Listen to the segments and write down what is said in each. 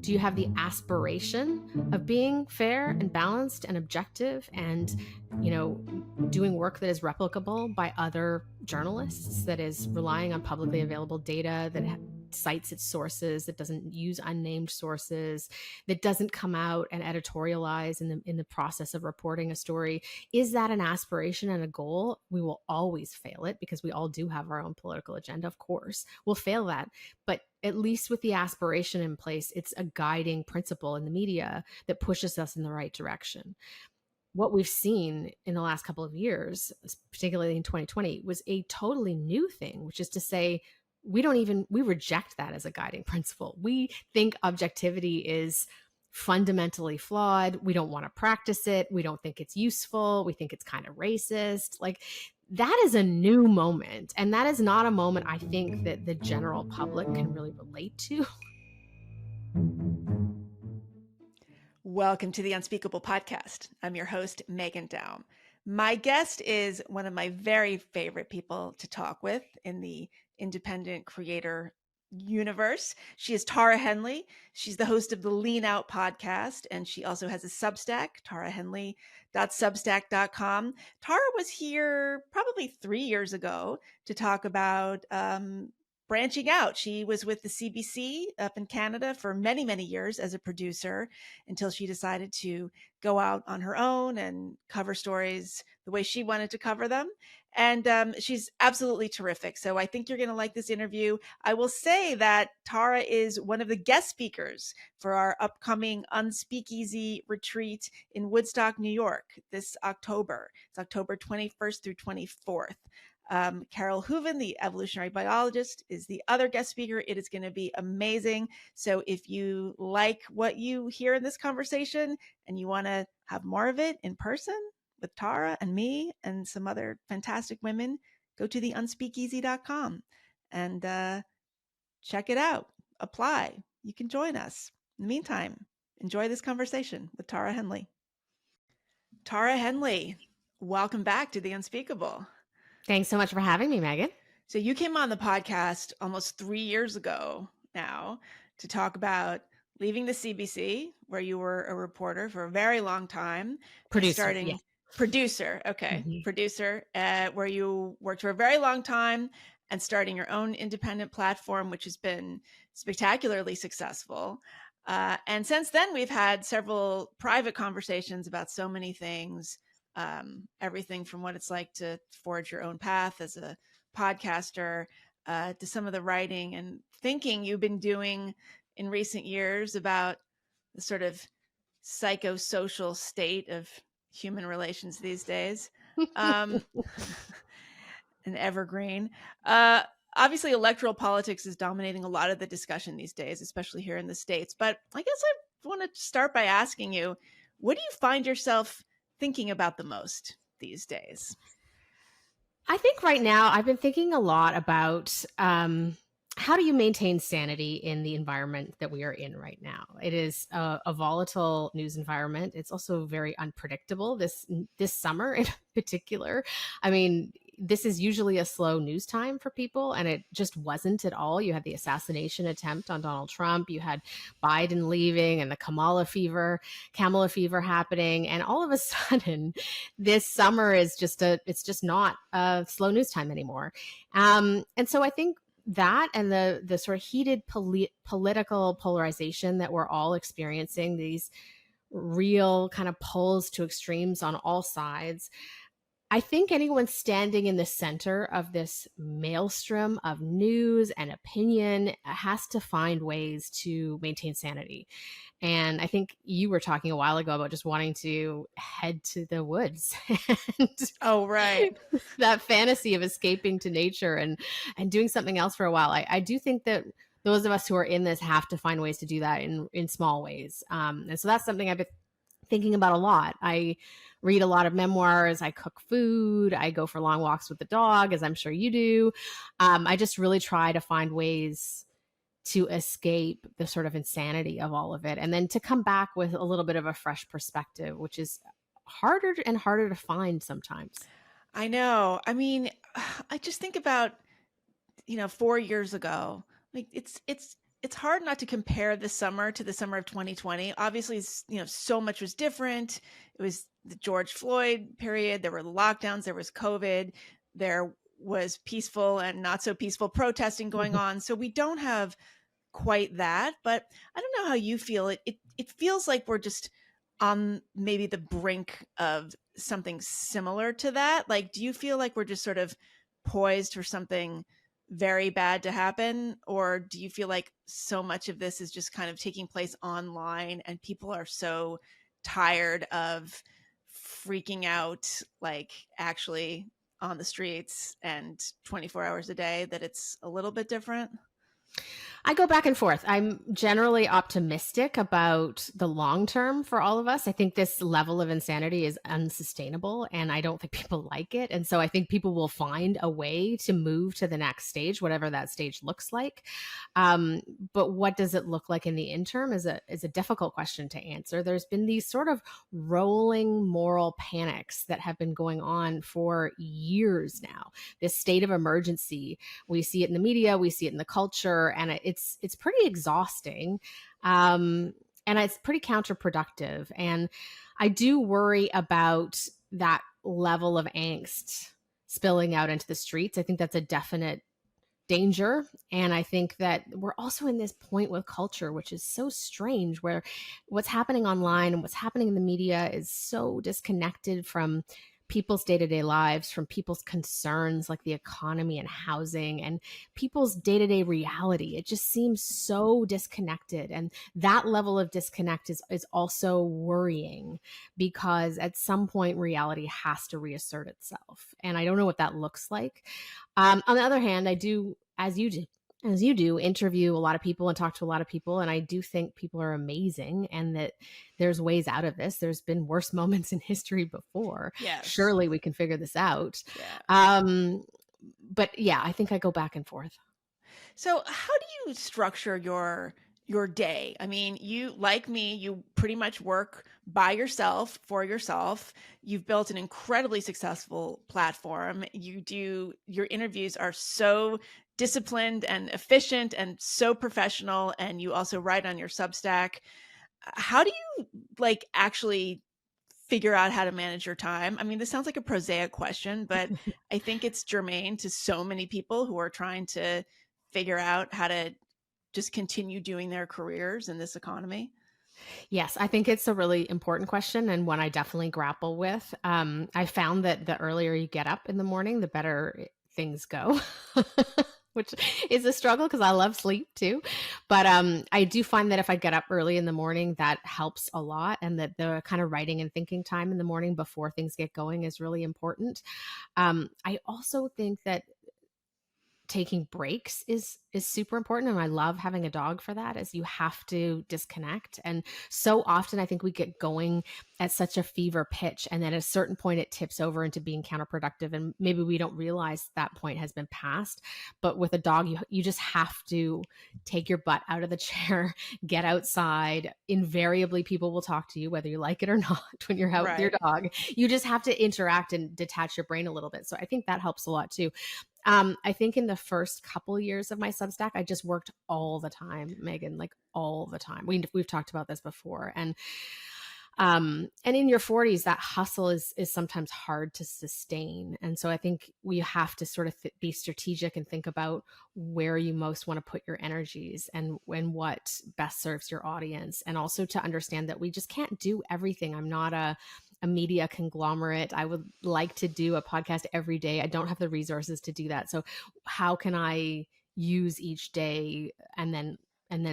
do you have the aspiration of being fair and balanced and objective and, doing work that is replicable by other journalists, that is relying on publicly available data, that cites its sources, that doesn't use unnamed sources, that doesn't come out and editorialize in the process of reporting a story? Is that an aspiration and a goal? We will always fail it because we all do have our own political agenda. Of course, we'll fail that. But at least with the aspiration in place, it's a guiding principle in the media that pushes us in the right direction. What we've seen in the last couple of years, particularly in 2020, was a totally new thing, which is to say, we reject that as a guiding principle. We think objectivity is fundamentally flawed. We don't want to practice it. We don't think it's useful. We think it's kind of racist. Like, that is a new moment. And that is not a moment I think that the general public can really relate to. Welcome to the Unspeakable Podcast. I'm your host, Meghan Daum. My guest is one of my very favorite people to talk with in the independent creator universe. She is Tara Henley. She's the host of the Lean Out podcast, and she also has a Substack, tarahenley.substack.com. Tara was here probably 3 years ago to talk about branching out. She was with the CBC up in Canada for many, many years as a producer until she decided to go out on her own and cover stories the way she wanted to cover them. And she's absolutely terrific. So I think you're going to like this interview. I will say that Tara is one of the guest speakers for our upcoming Unspeakeasy retreat in Woodstock, New York this October. It's October 21st through 24th. Carol Hooven, the evolutionary biologist, is the other guest speaker. It is going to be amazing. So if you like what you hear in this conversation and you want to have more of it in person with Tara and me and some other fantastic women, go to theunspeakeasy.com and check it out. Apply. You can join us. In the meantime, enjoy this conversation with Tara Henley. Tara Henley, welcome back to The Unspeakable. Thanks so much for having me, Meghan. So you came on the podcast almost 3 years ago now to talk about leaving the CBC, where you were a reporter for a very long time. Producer, where you worked for a very long time and starting your own independent platform, which has been spectacularly successful. And since then, we've had several private conversations about so many things. Everything from what it's like to forge your own path as a podcaster to some of the writing and thinking you've been doing in recent years about the sort of psychosocial state of human relations these days. An evergreen. Obviously, electoral politics is dominating a lot of the discussion these days, especially here in the States. But I guess I want to start by asking you, what do you find yourself thinking about the most these days? I think right now I've been thinking a lot about how do you maintain sanity in the environment that we are in right now? It is a volatile news environment. It's also very unpredictable this summer in particular. I mean, this is usually a slow news time for people, and it just wasn't at all. You had the assassination attempt on Donald Trump. You had Biden leaving and the Kamala fever happening. And all of a sudden, this summer is it's just not a slow news time anymore. And so I think that and the sort of heated political polarization that we're all experiencing, these real kind of pulls to extremes on all sides, I think anyone standing in the center of this maelstrom of news and opinion has to find ways to maintain sanity. And I think you were talking a while ago about just wanting to head to the woods. Oh, right. That fantasy of escaping to nature and doing something else for a while. I do think that those of us who are in this have to find ways to do that in small ways. And so that's something I've been thinking about a lot. I read a lot of memoirs. I cook food. I go for long walks with the dog, as I'm sure you do. I just really try to find ways to escape the sort of insanity of all of it, and then to come back with a little bit of a fresh perspective, which is harder and harder to find sometimes. I know. I mean, I just think about, 4 years ago, like it's it's hard not to compare this summer to the summer of 2020. Obviously, so much was different. It was the George Floyd period. There were lockdowns. There was COVID. There was peaceful and not so peaceful protesting going on. So we don't have quite that, but I don't know how you feel. It feels like we're just on maybe the brink of something similar to that. Like, do you feel like we're just sort of poised for something very bad to happen? Or do you feel like so much of this is just kind of taking place online and people are so tired of freaking out, like actually on the streets and 24 hours a day, that it's a little bit different? I go back and forth. I'm generally optimistic about the long term for all of us. I think this level of insanity is unsustainable and I don't think people like it. And so I think people will find a way to move to the next stage, whatever that stage looks like. But what does it look like in the interim is a difficult question to answer. There's been these sort of rolling moral panics that have been going on for years now. This state of emergency, we see it in the media, we see it in the culture, and it's pretty exhausting, and it's pretty counterproductive. And I do worry about that level of angst spilling out into the streets. I think that's a definite danger. And I think that we're also in this point with culture, which is so strange, where what's happening online and what's happening in the media is so disconnected from people's day-to-day lives, from people's concerns like the economy and housing and people's day-to-day reality. It just seems so disconnected. And that level of disconnect is also worrying, because at some point reality has to reassert itself. And I don't know what that looks like. On the other hand, I do, as you do, interview a lot of people and talk to a lot of people. And I do think people are amazing and that there's ways out of this. There's been worse moments in history before. Yes. Surely we can figure this out. Yeah. But yeah, I think I go back and forth. So how do you structure your day? I mean, you, like me, you pretty much work by yourself, for yourself. You've built an incredibly successful platform. Your interviews are so disciplined and efficient and so professional, and you also write on your Substack. How do you actually figure out how to manage your time? I mean, this sounds like a prosaic question, but I think it's germane to so many people who are trying to figure out how to just continue doing their careers in this economy. Yes, I think it's a really important question and one I definitely grapple with. I found that the earlier you get up in the morning, the better things go. Which is a struggle because I love sleep too. But I do find that if I get up early in the morning, that helps a lot. And that the kind of writing and thinking time in the morning before things get going is really important. I also think that taking breaks is super important, and I love having a dog for that, as you have to disconnect. And so often I think we get going at such a fever pitch, and then at a certain point it tips over into being counterproductive, and maybe we don't realize that point has been passed. But with a dog, you just have to take your butt out of the chair, get outside. Invariably people will talk to you whether you like it or not when you're out with your dog. You just have to interact and detach your brain a little bit. So I think that helps a lot too. I think in the first couple years of my Substack, I just worked all the time, Megan, like all the time. We've talked about this before. And in your 40s, that hustle is sometimes hard to sustain. And so I think we have to sort of be strategic and think about where you most want to put your energies and what best serves your audience. And also to understand that we just can't do everything. I'm not a media conglomerate. I would like to do a podcast every day. I don't have the resources to do that. So how can I use each day and then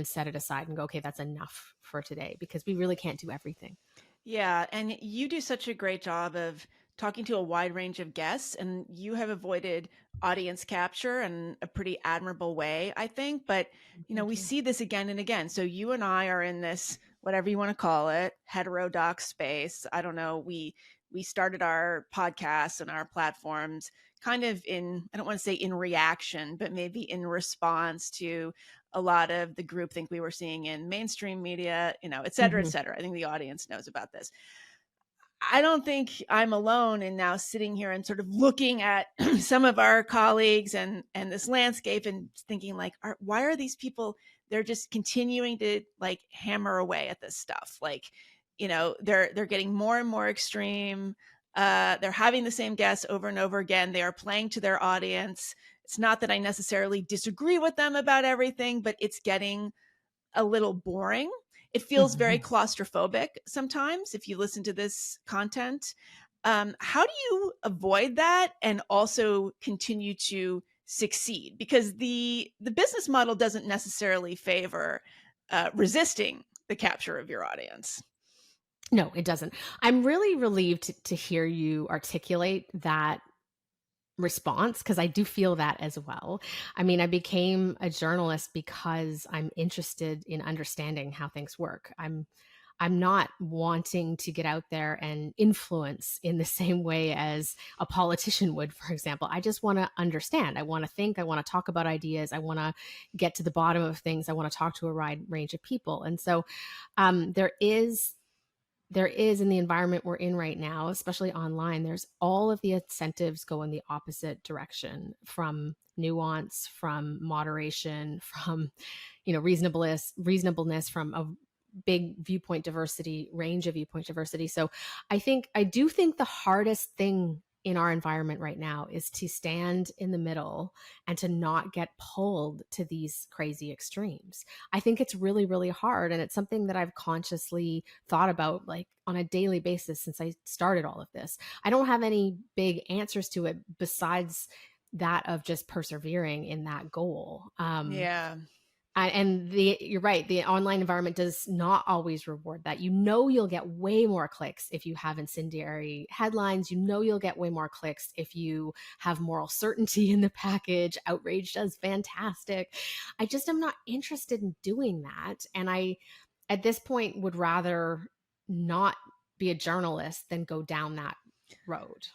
set it aside and go, okay, that's enough for today, because we really can't do everything. Yeah. And you do such a great job of talking to a wide range of guests, and you have avoided audience capture in a pretty admirable way, I think. But, we see this again and again. So you and I are in this, whatever you want to call it, heterodox space. I don't know. We started our podcasts and our platforms kind of I don't want to say in reaction, but maybe in response to a lot of the groupthink we were seeing in mainstream media, et cetera, et cetera. I think the audience knows about this. I don't think I'm alone in now sitting here and sort of looking at some of our colleagues and this landscape and thinking like, why are these people? They're just continuing to like hammer away at this stuff. Like, they're getting more and more extreme. They're having the same guests over and over again. They are playing to their audience. It's not that I necessarily disagree with them about everything, but it's getting a little boring. It feels very claustrophobic sometimes if you listen to this content. How do you avoid that and also continue to succeed? Because the business model doesn't necessarily favor resisting the capture of your audience. No, it doesn't. I'm really relieved to hear you articulate that response, because I do feel that as well. I mean, I became a journalist because I'm interested in understanding how things work. I'm not wanting to get out there and influence in the same way as a politician would, for example. I just want to understand. I want to think. I want to talk about ideas. I want to get to the bottom of things. I want to talk to a wide range of people. And so there is in the environment we're in right now, especially online, there's all of the incentives go in the opposite direction, from nuance, from moderation, from, reasonableness, from a big viewpoint diversity, range of viewpoint diversity. So I do think the hardest thing in our environment right now is to stand in the middle and to not get pulled to these crazy extremes. I think it's really, really hard. And it's something that I've consciously thought about like on a daily basis since I started all of this. I don't have any big answers to it besides that of just persevering in that goal. Yeah. And you're right, the online environment does not always reward that. You'll get way more clicks if you have incendiary headlines. You'll get way more clicks if you have moral certainty in the package. Outrage does fantastic. I just am not interested in doing that. And I, at this point, would rather not be a journalist than go down that road.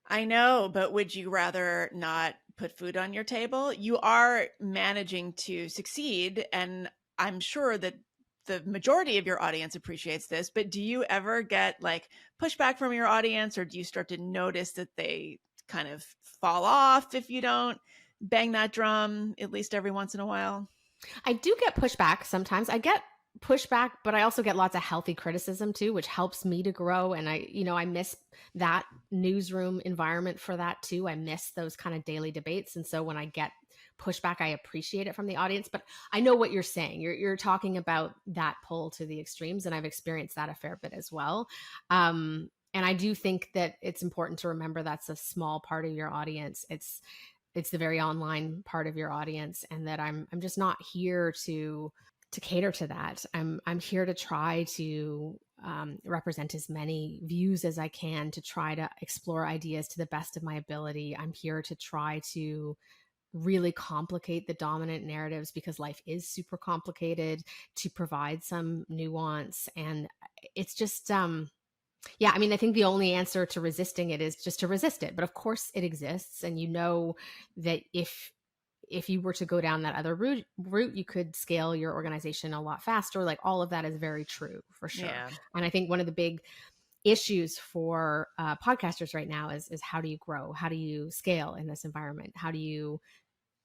I know, but would you rather not put food on your table? You are managing to succeed, and I'm sure that the majority of your audience appreciates this, but do you ever get like pushback from your audience, or do you start to notice that they kind of fall off if you don't bang that drum at least every once in a while? I do get pushback sometimes. I get pushback, but I also get lots of healthy criticism too, which helps me to grow. And I miss that newsroom environment for that too. I miss those kind of daily debates. And so when I get pushback, I appreciate it from the audience. But I know what you're saying. You're talking about that pull to the extremes, and I've experienced that a fair bit as well. And I do think that it's important to remember that's a small part of your audience. It's the very online part of your audience, and that I'm just not here to cater to that. I'm here to try to represent as many views as I can, to try to explore ideas to the best of my ability. I'm here to try to really complicate the dominant narratives, because life is super complicated, to provide some nuance. And it's just, yeah, I mean, I think the only answer to resisting it is just to resist it. But of course it exists. And that if you were to go down that other route, you could scale your organization a lot faster. Like, all of that is very true, for sure. Yeah. And I think one of the big issues for podcasters right now is how do you grow? How do you scale in this environment? How do you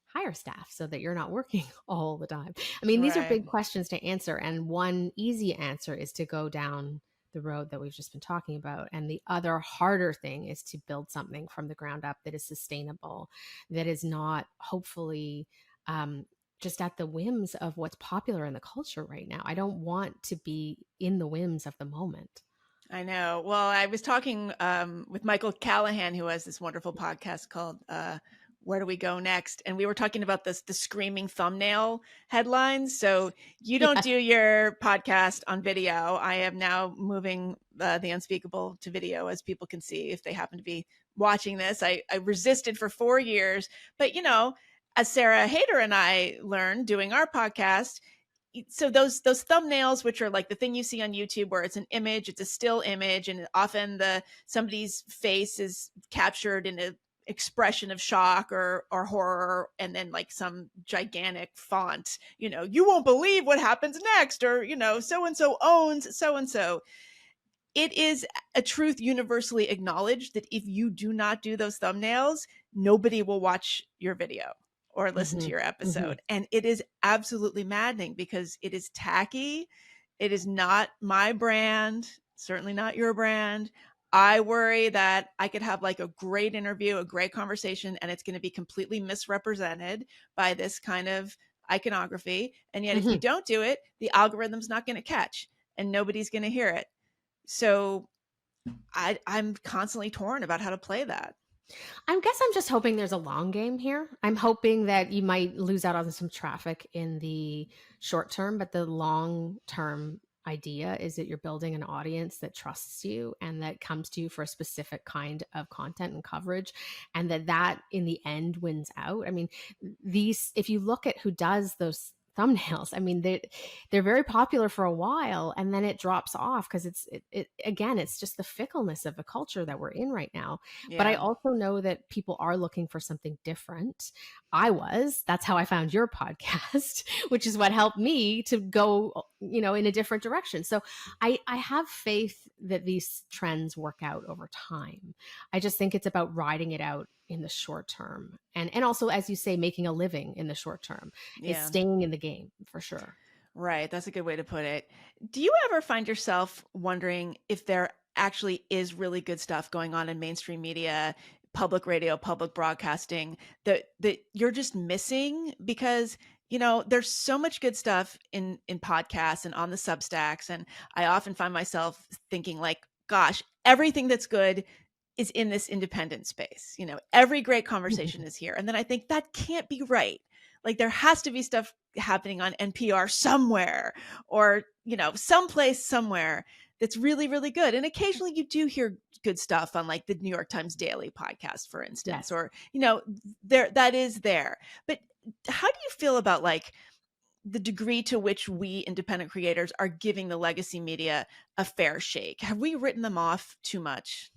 hire staff so that you're not working all the time? I mean, these are big questions to answer. And one easy answer is to go down the road that we've just been talking about. And the other harder thing is to build something from the ground up that is sustainable, that is not hopefully just at the whims of what's popular in the culture right now. I don't want to be in the whims of the moment. I know. Well, I was talking with Michael Callahan, who has this wonderful podcast called Where Do We Go Next? And we were talking about the screaming thumbnail headlines. So you don't do your podcast on video. I am now moving The Unspeakable to video, as people can see if they happen to be watching this. I resisted for 4 years. But, as Sarah Hayter and I learned doing our podcast, so those thumbnails, which are like the thing you see on YouTube where it's an image, it's a still image, and often somebody's face is captured in a expression of shock or horror, and then like some gigantic font, you won't believe what happens next, or so and so owns so and so. it is a truth universally acknowledged that if you do not do those thumbnails, nobody will watch your video or listen to Mhm. your Mhm. episode. And it is absolutely maddening because it is tacky. It is not my brand, certainly not your brand. I worry that I could have like a great interview, a great conversation, and it's going to be completely misrepresented by this kind of iconography. And yet, if you Mhm. don't do it, the algorithm's not going to catch and nobody's going to hear it. So I'm constantly torn about how to play that. I guess I'm just hoping there's a long game here. I'm hoping that you might lose out on some traffic in the short term, but the long term idea is that you're building an audience that trusts you and that comes to you for a specific kind of content and coverage, and that in the end wins out. I mean, these, if you look at who does those thumbnails, I mean, they're very popular for a while and then it drops off because again, it's just the fickleness of the culture that we're in right now. But I Yeah. also know that people are looking for something different. That's how I found your podcast, which is what helped me to go, in a different direction. So I have faith that these trends work out over time. I just think it's about riding it out in the short term. And also, as you say, making a living in the short term. It's Yeah. staying in the game for sure. Right. That's a good way to put it. Do you ever find yourself wondering if there actually is really good stuff going on in mainstream media, public radio, public broadcasting that you're just missing? Because, there's so much good stuff in podcasts and on the Substacks. And I often find myself thinking like, gosh, everything that's good is in this independent space. Every great conversation is here. And then I think that can't be right. Like there has to be stuff happening on NPR somewhere or, someplace somewhere that's really, really good. And occasionally you do hear good stuff on like the New York Times Daily podcast, for instance, Yes. or, that is there. But how do you feel about like the degree to which we independent creators are giving the legacy media a fair shake? Have we written them off too much?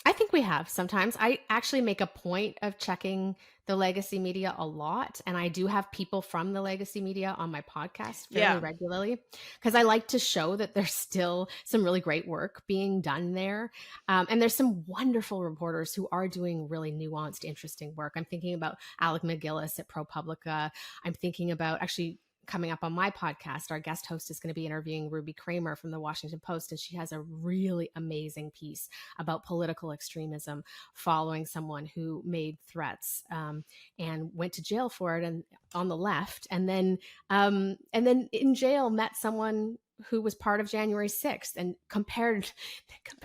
I think we have sometimes. I actually make a point of checking the legacy media a lot. And I do have people from the legacy media on my podcast fairly Yeah. regularly because I like to show that there's still some really great work being done there. And there's some wonderful reporters who are doing really nuanced, interesting work. I'm thinking about Alec McGillis at ProPublica. I'm thinking about actually coming up on my podcast, our guest host is going to be interviewing Ruby Kramer from the Washington Post, and she has a really amazing piece about political extremism following someone who made threats and went to jail for it, and on the left, and then in jail met someone who was part of January 6th and compared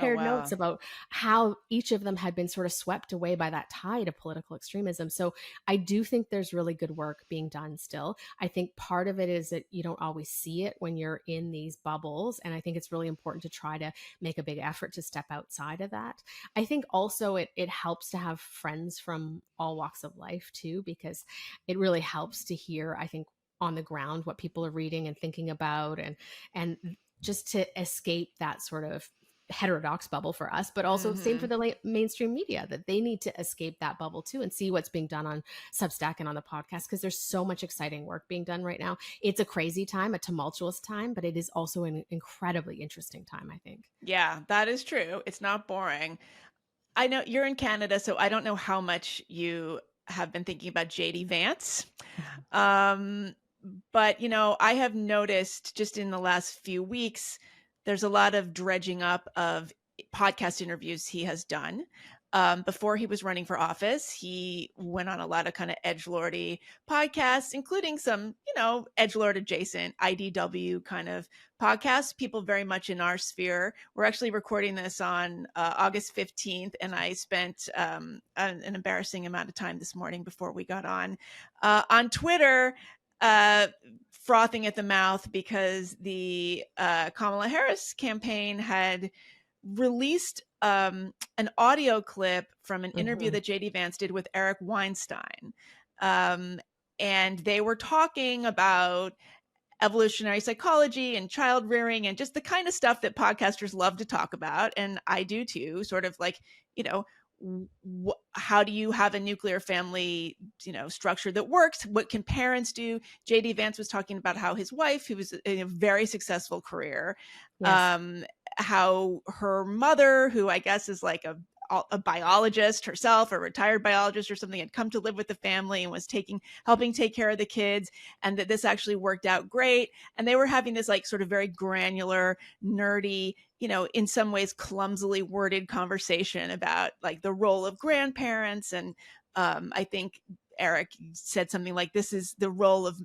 Oh, notes wow. about how each of them had been sort of swept away by that tide of political extremism. So I do think there's really good work being done still. I think part of it is that you don't always see it when you're in these bubbles. And I think it's really important to try to make a big effort to step outside of that. I think also it helps to have friends from all walks of life too, because it really helps to hear, I think, on the ground what people are reading and thinking about, and just to escape that sort of heterodox bubble for us, but also same for Mm-hmm. the mainstream media, that they need to escape that bubble too and see what's being done on Substack and on the podcast, because there's so much exciting work being done right now. It's a crazy time, a tumultuous time, but it is also an incredibly interesting time, I think. Yeah, that is true. It's not boring. I know you're in Canada, so I don't know how much you have been thinking about JD Vance. Um, but I have noticed just in the last few weeks, there's a lot of dredging up of podcast interviews he has done. Before he was running for office, he went on a lot of kind of edgelordy podcasts, including some, edgelord adjacent IDW kind of podcasts, people very much in our sphere. We're actually recording this on August 15th, and I spent an embarrassing amount of time this morning before we got on Twitter, frothing at the mouth because the Kamala Harris campaign had released an audio clip from an interview Mhm. that JD Vance did with Eric Weinstein. And they were talking about evolutionary psychology and child rearing and just the kind of stuff that podcasters love to talk about. And I do too, sort of like, how do you have a nuclear family, structure that works? What can parents do? JD Vance was talking about how his wife, who was in a very successful career, Yes. how her mother, who I guess is like a biologist herself, a retired biologist or something, had come to live with the family and was helping take care of the kids, and that this actually worked out great. And they were having this like sort of very granular, nerdy, in some ways clumsily worded conversation about like the role of grandparents. And I think Eric said something like, this is the role of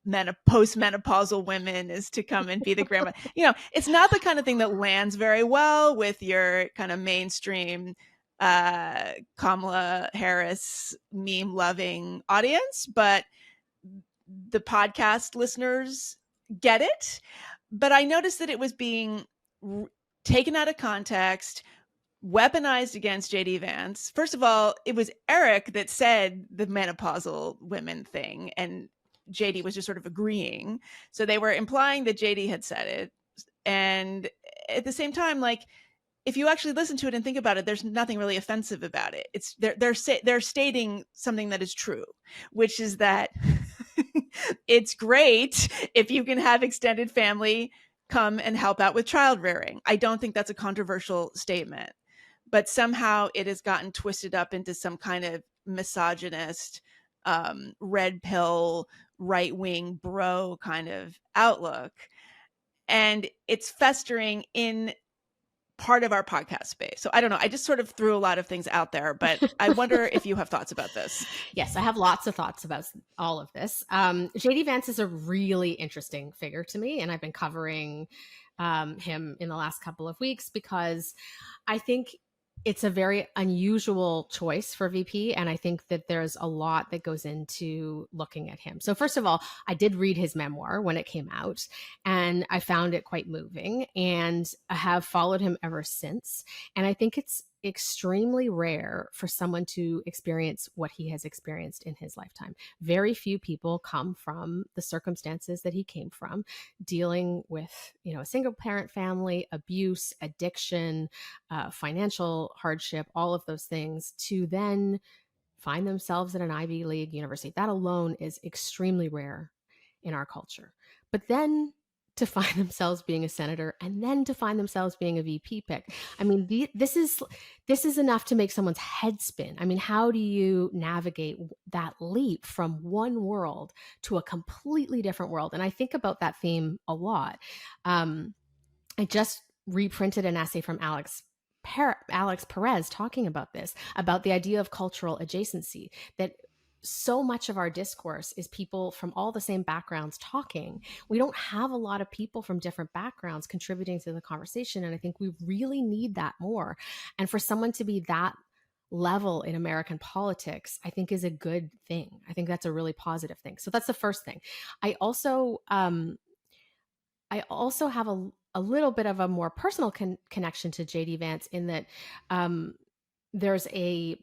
postmenopausal women, is to come and be the grandma. It's not the kind of thing that lands very well with your kind of mainstream Kamala Harris meme loving audience, but the podcast listeners get it. But I noticed that it was being taken out of context, weaponized against JD Vance. First of all, it was Eric that said the menopausal women thing, and JD was just sort of agreeing. So they were implying that JD had said it. And at the same time, like, if you actually listen to it and think about it, there's nothing really offensive about it. It's they're stating something that is true, which is that it's great if you can have extended family come and help out with child rearing. I don't think that's a controversial statement, but somehow it has gotten twisted up into some kind of misogynist, red pill, right wing bro kind of outlook, and it's festering in part of our podcast space. So I don't know. I just sort of threw a lot of things out there, but I wonder if you have thoughts about this. Yes, I have lots of thoughts about all of this. JD Vance is a really interesting figure to me, and I've been covering him in the last couple of weeks because I think it's a very unusual choice for VP. And I think that there's a lot that goes into looking at him. So first of all, I did read his memoir when it came out, and I found it quite moving, and I have followed him ever since. And I think it's extremely rare for someone to experience what he has experienced in his lifetime. Very few people come from the circumstances that he came from, dealing with, a single parent family, abuse, addiction, financial hardship, all of those things, to then find themselves at an Ivy League university. That alone is extremely rare in our culture. But then to find themselves being a senator, and then to find themselves being a VP pick. I mean, this is enough to make someone's head spin. I mean, how do you navigate that leap from one world to a completely different world? And I think about that theme a lot. I just reprinted an essay from Alex Perez talking about this, about the idea of cultural adjacency, that so much of our discourse is people from all the same backgrounds talking. We don't have a lot of people from different backgrounds contributing to the conversation. And I think we really need that more. And for someone to be that level in American politics, I think is a good thing. I think that's a really positive thing. So that's the first thing. I also have a little bit of a more personal connection to JD Vance, in that there's a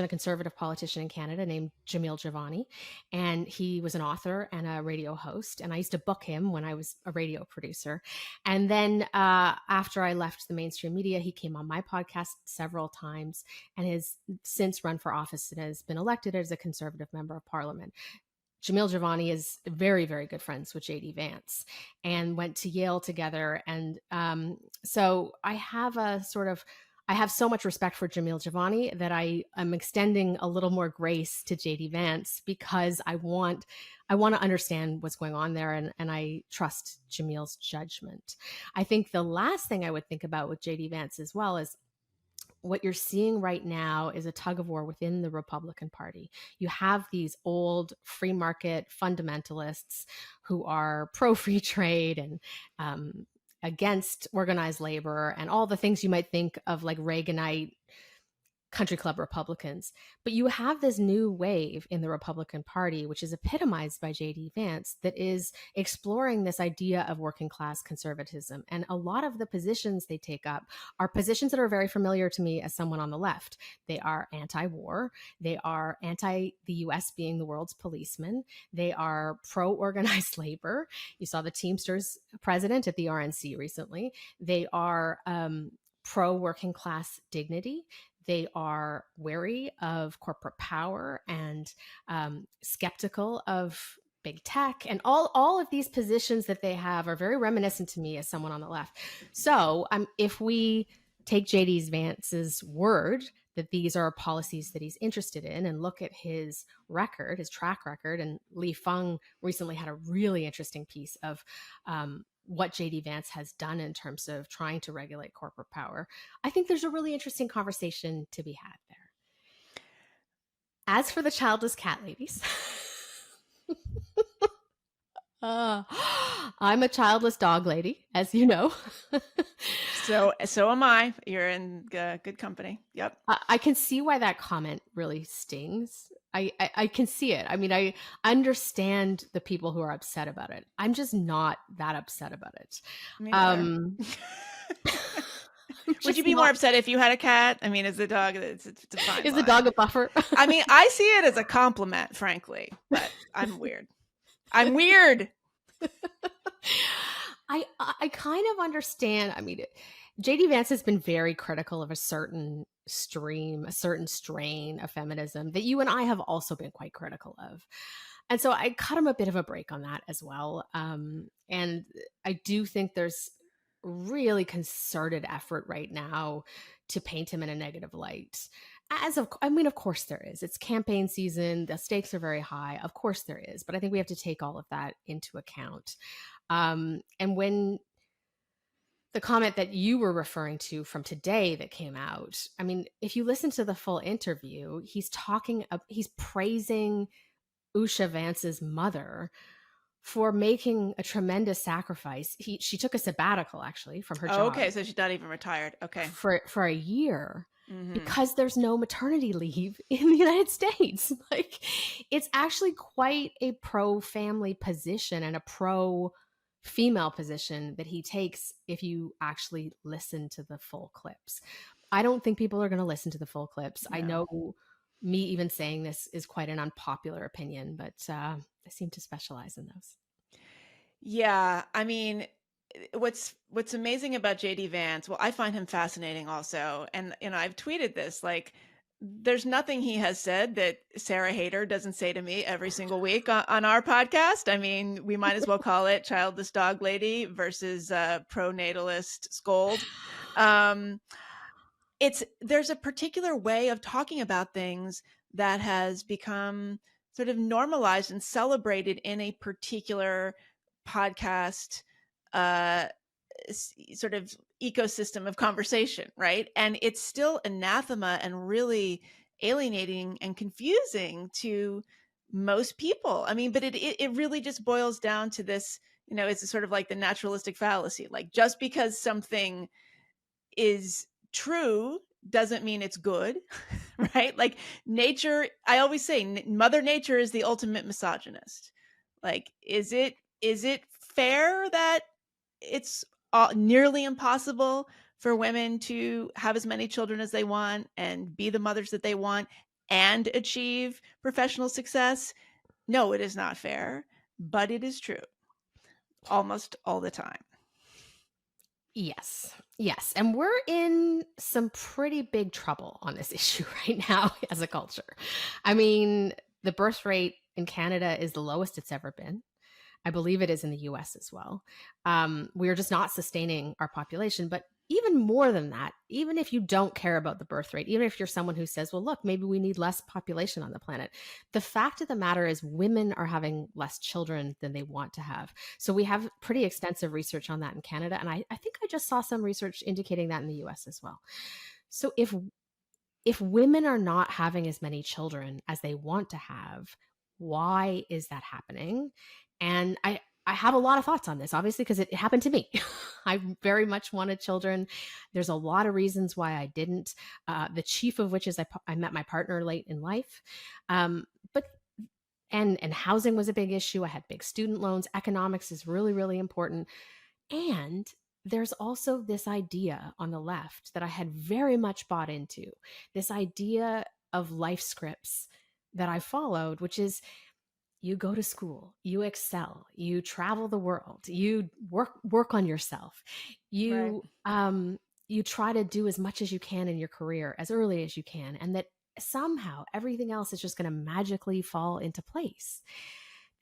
conservative politician in Canada named Jamil Javani, and he was an author and a radio host. And I used to book him when I was a radio producer. And then after I left the mainstream media, he came on my podcast several times and has since run for office and has been elected as a Conservative member of Parliament. Jamil Javani is very, very good friends with JD Vance and went to Yale together. And so I have so much respect for Jamil Javani that I am extending a little more grace to JD Vance, because I want to understand what's going on there, and I trust Jamil's judgment. I think the last thing I would think about with JD Vance as well is what you're seeing right now is a tug of war within the Republican Party. You have these old free market fundamentalists who are pro-free trade and against organized labor and all the things you might think of, like Reaganite country club Republicans. But you have this new wave in the Republican Party, which is epitomized by JD Vance, that is exploring this idea of working class conservatism. And a lot of the positions they take up are positions that are very familiar to me as someone on the left. They are anti-war. They are anti the US being the world's policeman. They are pro-organized labor. You saw the Teamsters president at the RNC recently. They are pro-working class dignity. They are wary of corporate power and skeptical of big tech, and all of these positions that they have are very reminiscent to me as someone on the left. So if we take JD Vance's word that these are policies that he's interested in and look at his record, his track record, and Li Feng recently had a really interesting piece of what JD Vance has done in terms of trying to regulate corporate power, I think there's a really interesting conversation to be had there. As for the childless cat ladies, I'm a childless dog lady, as you know. So am I. You're in good company. Yep. I can see why that comment really stings. I can see it. I mean, I understand the people who are upset about it. I'm just not that upset about it. Me neither. Would you be more upset if you had a cat? I mean, is the dog it's a fine is line. the dog a buffer? I mean, I see it as a compliment, frankly, but I'm weird. I'm weird. I kind of understand. I mean, JD Vance has been very critical of a certain stream, a certain strain of feminism that you and I have also been quite critical of. And so I cut him a bit of a break on that as well. And I do think there's really concerted effort right now to paint him in a negative light. Of course there is. It's campaign season. The stakes are very high. Of course there is. But I think we have to take all of that into account. And when the comment that you were referring to from today that came out, I mean, if you listen to the full interview, he's praising Usha Vance's mother for making a tremendous sacrifice. She took a sabbatical actually from her job. Okay, so she's not even retired. Okay. For a year. Mm-hmm. Because there's no maternity leave in the United States. Like, it's actually quite a pro-family position and a pro-female position that he takes if you actually listen to the full clips. I don't think people are going to listen to the full clips. No. I know me even saying this is quite an unpopular opinion, but I seem to specialize in those. Yeah, I mean, what's amazing about JD Vance, well, I find him fascinating also. And, I've tweeted this, like, there's nothing he has said that Sarah Hayter doesn't say to me every single week on our podcast. I mean, we might as well call it childless dog lady versus pro-natalist scold. There's a particular way of talking about things that has become sort of normalized and celebrated in a particular podcast sort of ecosystem of conversation, right? And it's still anathema and really alienating and confusing to most people. I mean, but it really just boils down to this, it's sort of like the naturalistic fallacy. Like, just because something is true doesn't mean it's good, right? Like, nature, I always say, Mother Nature is the ultimate misogynist. Like, is it fair that it's nearly impossible for women to have as many children as they want and be the mothers that they want and achieve professional success? No, it is not fair, but it is true almost all the time. Yes. And we're in some pretty big trouble on this issue right now as a culture. I mean, the birth rate in Canada is the lowest it's ever been. I believe it is in the US as well. We are just not sustaining our population. But even more than that, even if you don't care about the birth rate, even if you're someone who says, well, look, maybe we need less population on the planet, the fact of the matter is women are having less children than they want to have. So we have pretty extensive research on that in Canada. And I think I just saw some research indicating that in the US as well. So if women are not having as many children as they want to have, why is that happening? And I have a lot of thoughts on this, obviously, because it happened to me. I very much wanted children. There's a lot of reasons why I didn't, the chief of which is I met my partner late in life. But housing was a big issue. I had big student loans. Economics is really, really important. And there's also this idea on the left that I had very much bought into, this idea of life scripts that I followed, which is, you go to school, you excel, you travel the world, you work on yourself, you try to do as much as you can in your career as early as you can, and that somehow everything else is just going to magically fall into place.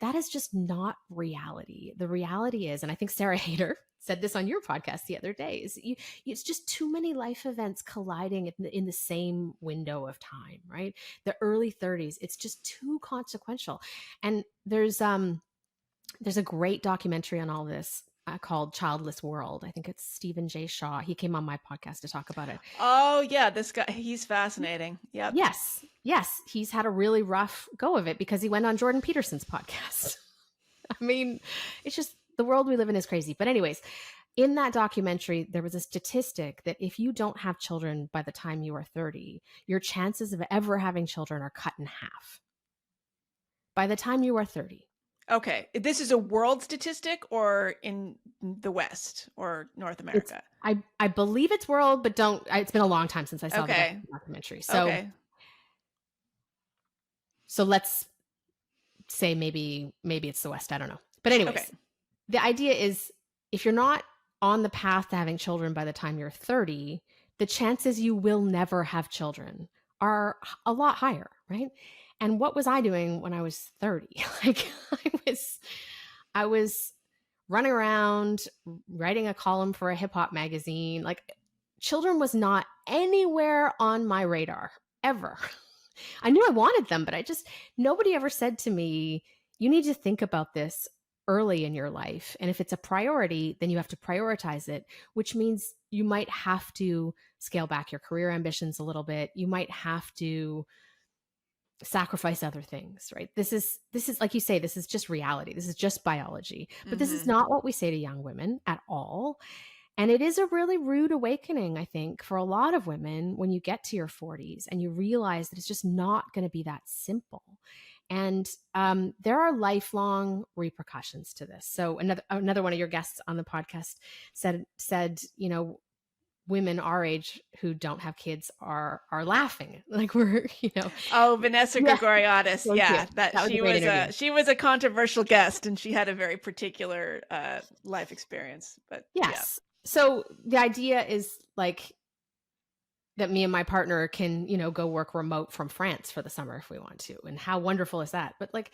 that is just not reality. The reality is, and I think Sarah Hayter said this on your podcast the other day, is it's just too many life events colliding in the same window of time, right? The early 30s, it's just too consequential. And there's a great documentary on all this called Childless World. I think it's Stephen J. Shaw. He came on my podcast to talk about it. Oh yeah, this guy, he's fascinating. Yep. Yes. He's had a really rough go of it because he went on Jordan Peterson's podcast. I mean, it's just the world we live in is crazy. But anyways, in that documentary, there was a statistic that if you don't have children by the time you are 30, your chances of ever having children are cut in half. By the time you are 30. Okay. This is a world statistic or in the West or North America? I believe it's world, but it's been a long time since I saw the documentary. So let's say maybe it's the West. I don't know. But anyways, the idea is if you're not on the path to having children by the time you're 30, the chances you will never have children are a lot higher, right? And what was I doing when I was 30? Like I was running around writing a column for a hip hop magazine. Like children was not anywhere on my radar ever. I knew I wanted them, but nobody ever said to me, you need to think about this early in your life. And if it's a priority, then you have to prioritize it, which means you might have to scale back your career ambitions a little bit. You might have to sacrifice other things, right? This is like you say, this is just reality. This is just biology. But this is not what we say to young women at all. And it is a really rude awakening, I think, for a lot of women when you get to your 40s and you realize that it's just not going to be that simple. And there are lifelong repercussions to this. So another one of your guests on the podcast said, you know, women our age who don't have kids are laughing like we're, you know. Oh, Vanessa Gregoriadis. Yeah, that she was a controversial guest and she had a very particular life experience. But yes. Yeah. So the idea is like that me and my partner can, you know, go work remote from France for the summer if we want to. And how wonderful is that? But like,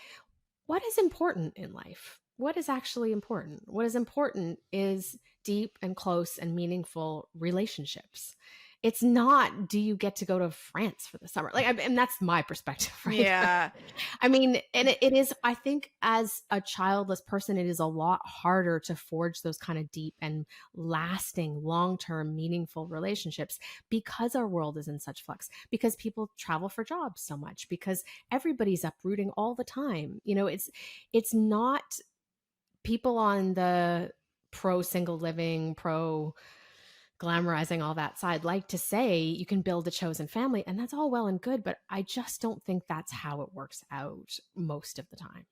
what is important in life? What is actually important? What is important is deep and close and meaningful relationships. It's not, do you get to go to France for the summer? Like, and that's my perspective, right? Yeah. I mean, and it is, I think as a childless person, it is a lot harder to forge those kind of deep and lasting, long-term, meaningful relationships because our world is in such flux, because people travel for jobs so much, because everybody's uprooting all the time. You know, it's not people on the pro single living, pro glamorizing all that side like to say you can build a chosen family, and that's all well and good, but I just don't think that's how it works out most of the time.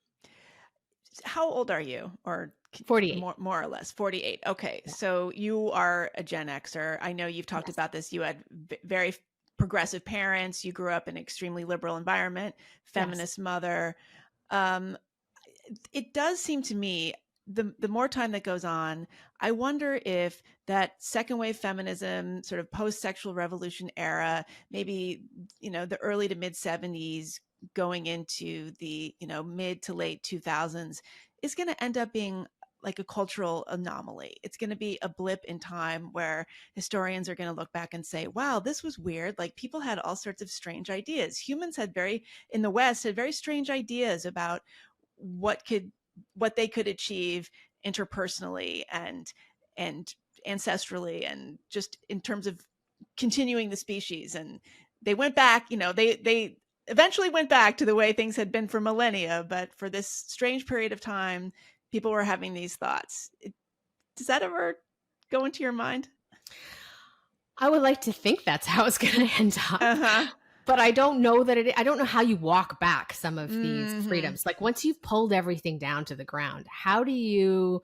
How old are you? Or 48. More or less 48. Okay. Yeah. So you are a Gen Xer. I know you've talked about this. You had very progressive parents. You grew up in an extremely liberal environment, feminist mother. It does seem to me the more time that goes on, I wonder if that second wave feminism, sort of post-sexual revolution era, maybe, you know, the early to mid 70s going into the, you know, mid to late 2000s is going to end up being like a cultural anomaly. It's going to be a blip in time where historians are going to look back and say, wow, this was weird. Like people had all sorts of strange ideas. Humans in the West had very strange ideas about what they could achieve interpersonally and ancestrally and just in terms of continuing the species. And they went back, you know, they eventually went back to the way things had been for millennia, but for this strange period of time, people were having these thoughts. Does that ever go into your mind? I would like to think that's how it's going to end up. But I don't know I don't know how you walk back some of these freedoms. Like once you've pulled everything down to the ground, how do you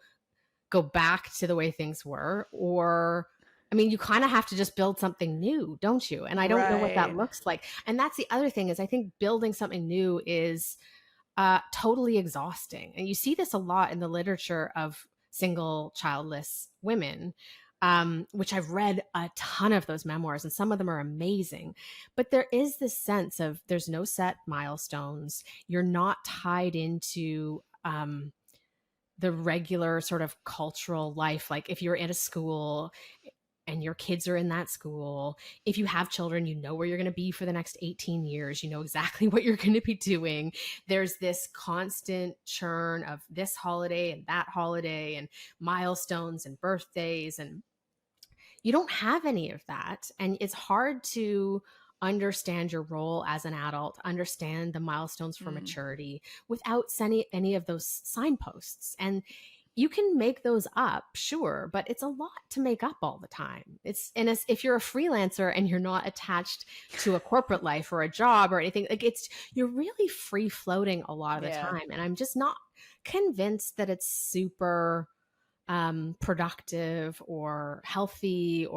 go back to the way things were? Or, I mean, you kind of have to just build something new, don't you? And I don't know what that looks like. And that's the other thing is I think building something new is totally exhausting. And you see this a lot in the literature of single childless women. Which I've read a ton of those memoirs and some of them are amazing, but there is this sense of there's no set milestones. You're not tied into the regular sort of cultural life. Like if you're at a school and your kids are in that school, if you have children, you know where you're going to be for the next 18 years. You know exactly what you're going to be doing. There's this constant churn of this holiday and that holiday and milestones and birthdays. And you don't have any of that. And it's hard to understand your role as an adult, understand the milestones for maturity without sending any of those signposts. And you can make those up, sure, but it's a lot to make up all the time. If you're a freelancer and you're not attached to a corporate life or a job or anything, like you're really free floating a lot of the time. And I'm just not convinced that it's super productive or healthy.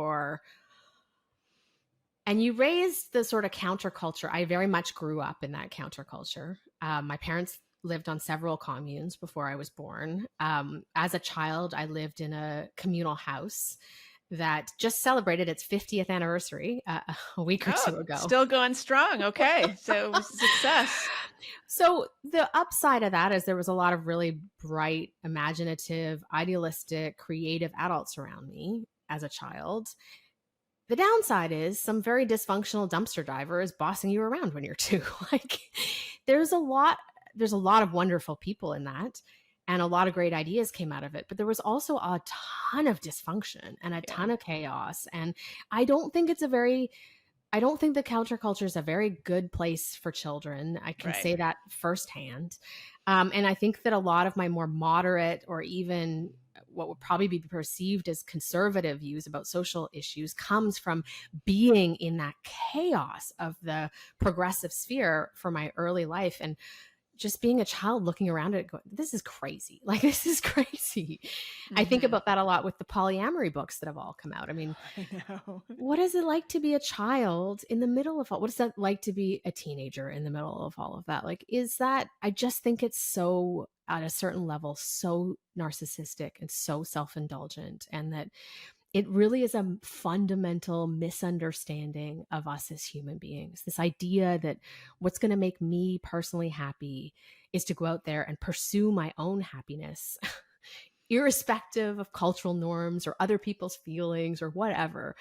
And you raised the sort of counterculture. I very much grew up in that counterculture. My parents lived on several communes before I was born. As a child, I lived in a communal house that just celebrated its 50th anniversary a week or two ago. Still going strong. Okay. So success. So the upside of that is there was a lot of really bright, imaginative, idealistic, creative adults around me as a child. The downside is some very dysfunctional dumpster diver is bossing you around when you're two. Like there's a lot of wonderful people in that, and a lot of great ideas came out of it. But there was also a ton of dysfunction and a ton of chaos. And I don't think the counterculture is a very good place for children. I can say that firsthand. And I think that a lot of my more moderate or even what would probably be perceived as conservative views about social issues comes from being in that chaos of the progressive sphere for my early life. And just being a child looking around at it going, this is crazy. Like, this is crazy. I think about that a lot with the polyamory books that have all come out. I mean, what is it like to be a child in the middle of what is that like to be a teenager in the middle of all of that? Like, I just think it's so, at a certain level, so narcissistic and so self-indulgent, and that it really is a fundamental misunderstanding of us as human beings. This idea that what's going to make me personally happy is to go out there and pursue my own happiness, irrespective of cultural norms or other people's feelings or whatever.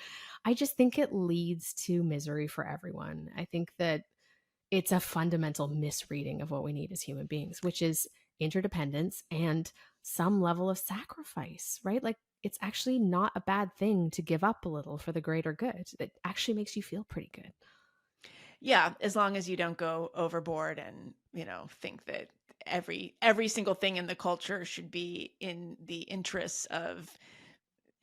I just think it leads to misery for everyone. I think that it's a fundamental misreading of what we need as human beings, which is interdependence and some level of sacrifice, right? Like, it's actually not a bad thing to give up a little for the greater good. It actually makes you feel pretty good. Yeah, as long as you don't go overboard and, think that every single thing in the culture should be in the interests of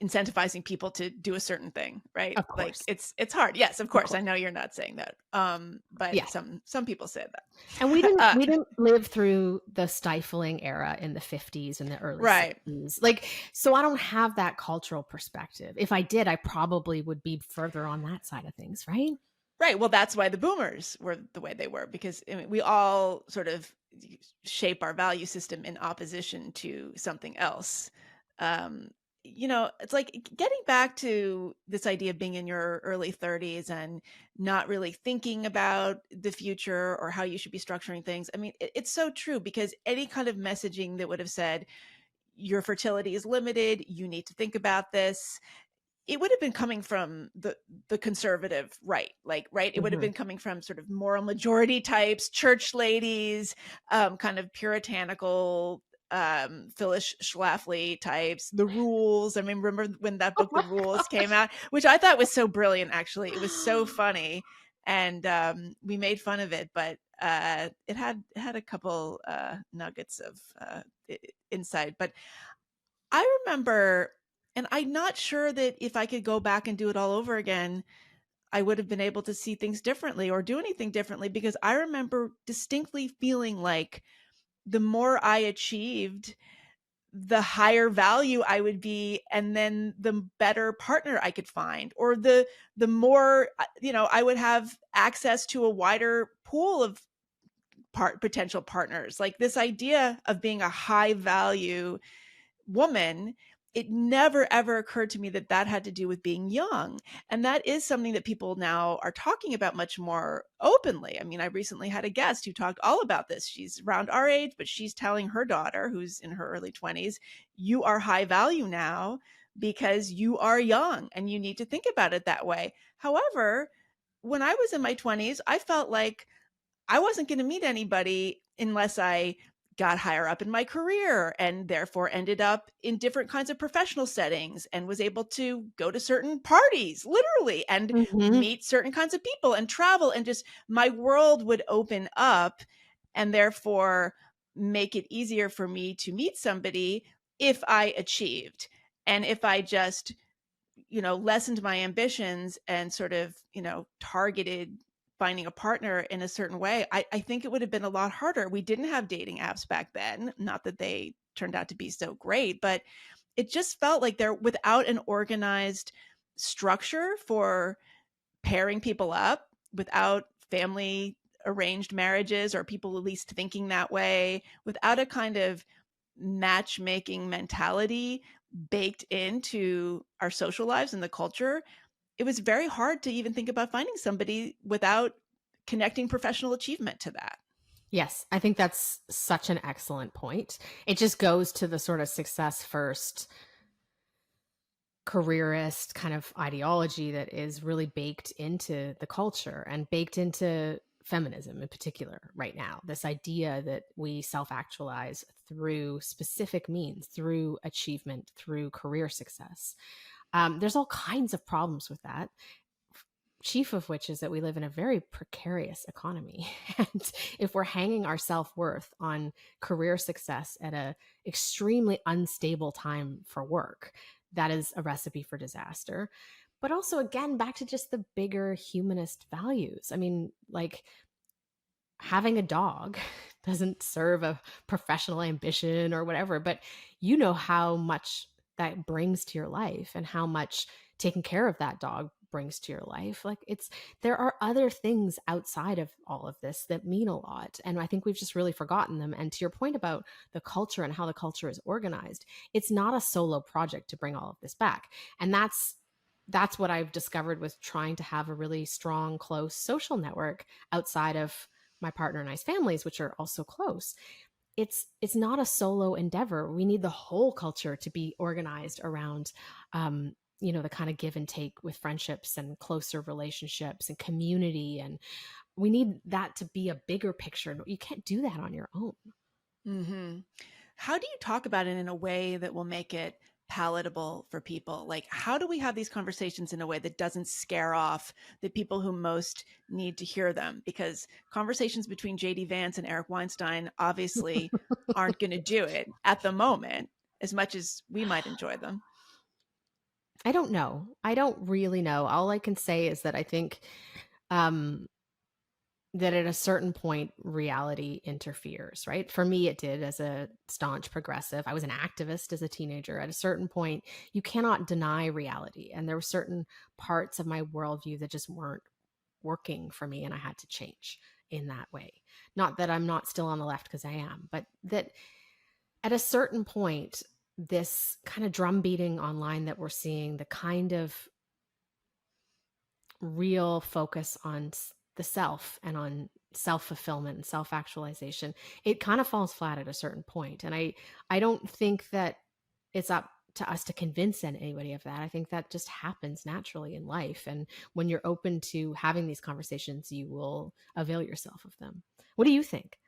incentivizing people to do a certain thing, right? Of course. Like it's hard. Yes, of course. I know you're not saying that. But yeah. some people say that. And we didn't live through the stifling era in the 50s and the early 60s. Like, so I don't have that cultural perspective. If I did, I probably would be further on that side of things, right? Right. Well, that's why the boomers were the way they were, because we all sort of shape our value system in opposition to something else. It's like getting back to this idea of being in your early 30s and not really thinking about the future or how you should be structuring things. I mean, it's so true, because any kind of messaging that would have said your fertility is limited, you need to think about this, it would have been coming from the conservative right, It would have been coming from sort of moral majority types, church ladies, kind of puritanical, Phyllis Schlafly types, The Rules. I mean, remember when that book, The Rules, came out, which I thought was so brilliant, actually. It was so funny. And we made fun of it, but it had a couple nuggets of insight. But I remember, and I'm not sure that if I could go back and do it all over again, I would have been able to see things differently or do anything differently, because I remember distinctly feeling like the more I achieved, the higher value I would be, and then the better partner I could find, or the more, I would have access to a wider pool of potential partners. Like, this idea of being a high value woman it never, ever occurred to me that that had to do with being young. And that is something that people now are talking about much more openly. I mean, I recently had a guest who talked all about this. She's around our age, but she's telling her daughter, who's in her early 20s, you are high value now because you are young and you need to think about it that way. However, when I was in my 20s, I felt like I wasn't going to meet anybody unless I got higher up in my career and therefore ended up in different kinds of professional settings and was able to go to certain parties, literally, and Mhm. meet certain kinds of people and travel, and just my world would open up and therefore make it easier for me to meet somebody if I achieved. And if I just lessened my ambitions and sort of, targeted finding a partner in a certain way, I think it would have been a lot harder. We didn't have dating apps back then. Not that they turned out to be so great, but it just felt like there, without an organized structure for pairing people up, without family arranged marriages or people at least thinking that way, without a kind of matchmaking mentality baked into our social lives and the culture, it was very hard to even think about finding somebody without connecting professional achievement to that. Yes, I think that's such an excellent point. It just goes to the sort of success first careerist kind of ideology that is really baked into the culture and baked into feminism in particular right now. This idea that we self-actualize through specific means, through achievement, through career success. There's all kinds of problems with that, chief of which is that we live in a very precarious economy. And if we're hanging our self-worth on career success at a extremely unstable time for work, that is a recipe for disaster. But also, again, back to just the bigger humanist values. I mean, like, having a dog doesn't serve a professional ambition or whatever, but you know how much that brings to your life and how much taking care of that dog brings to your life. Like, there are other things outside of all of this that mean a lot, and I think we've just really forgotten them. And to your point about the culture and how the culture is organized, it's not a solo project to bring all of this back. And that's what I've discovered with trying to have a really strong, close social network outside of my partner and I's families, which are also close. It's not a solo endeavor. We need the whole culture to be organized around the kind of give and take with friendships and closer relationships and community. And we need that to be a bigger picture. You can't do that on your own. Mm-hmm. How do you talk about it in a way that will make it palatable for people? Like, how do we have these conversations in a way that doesn't scare off the people who most need to hear them? Because conversations between JD Vance and Eric Weinstein obviously aren't going to do it at the moment as much as we might enjoy them. I don't know. I don't really know. All I can say is that I think um, that at a certain point, reality interferes, right? For me, it did as a staunch progressive. I was an activist as a teenager. At a certain point, you cannot deny reality. And there were certain parts of my worldview that just weren't working for me, and I had to change in that way. Not that I'm not still on the left, because I am, but that at a certain point, this kind of drum beating online that we're seeing, the kind of real focus on the self and on self-fulfillment and self-actualization, it kind of falls flat at a certain point. And I don't think that it's up to us to convince anybody of that. I think that just happens naturally in life. And when you're open to having these conversations, you will avail yourself of them. What do you think?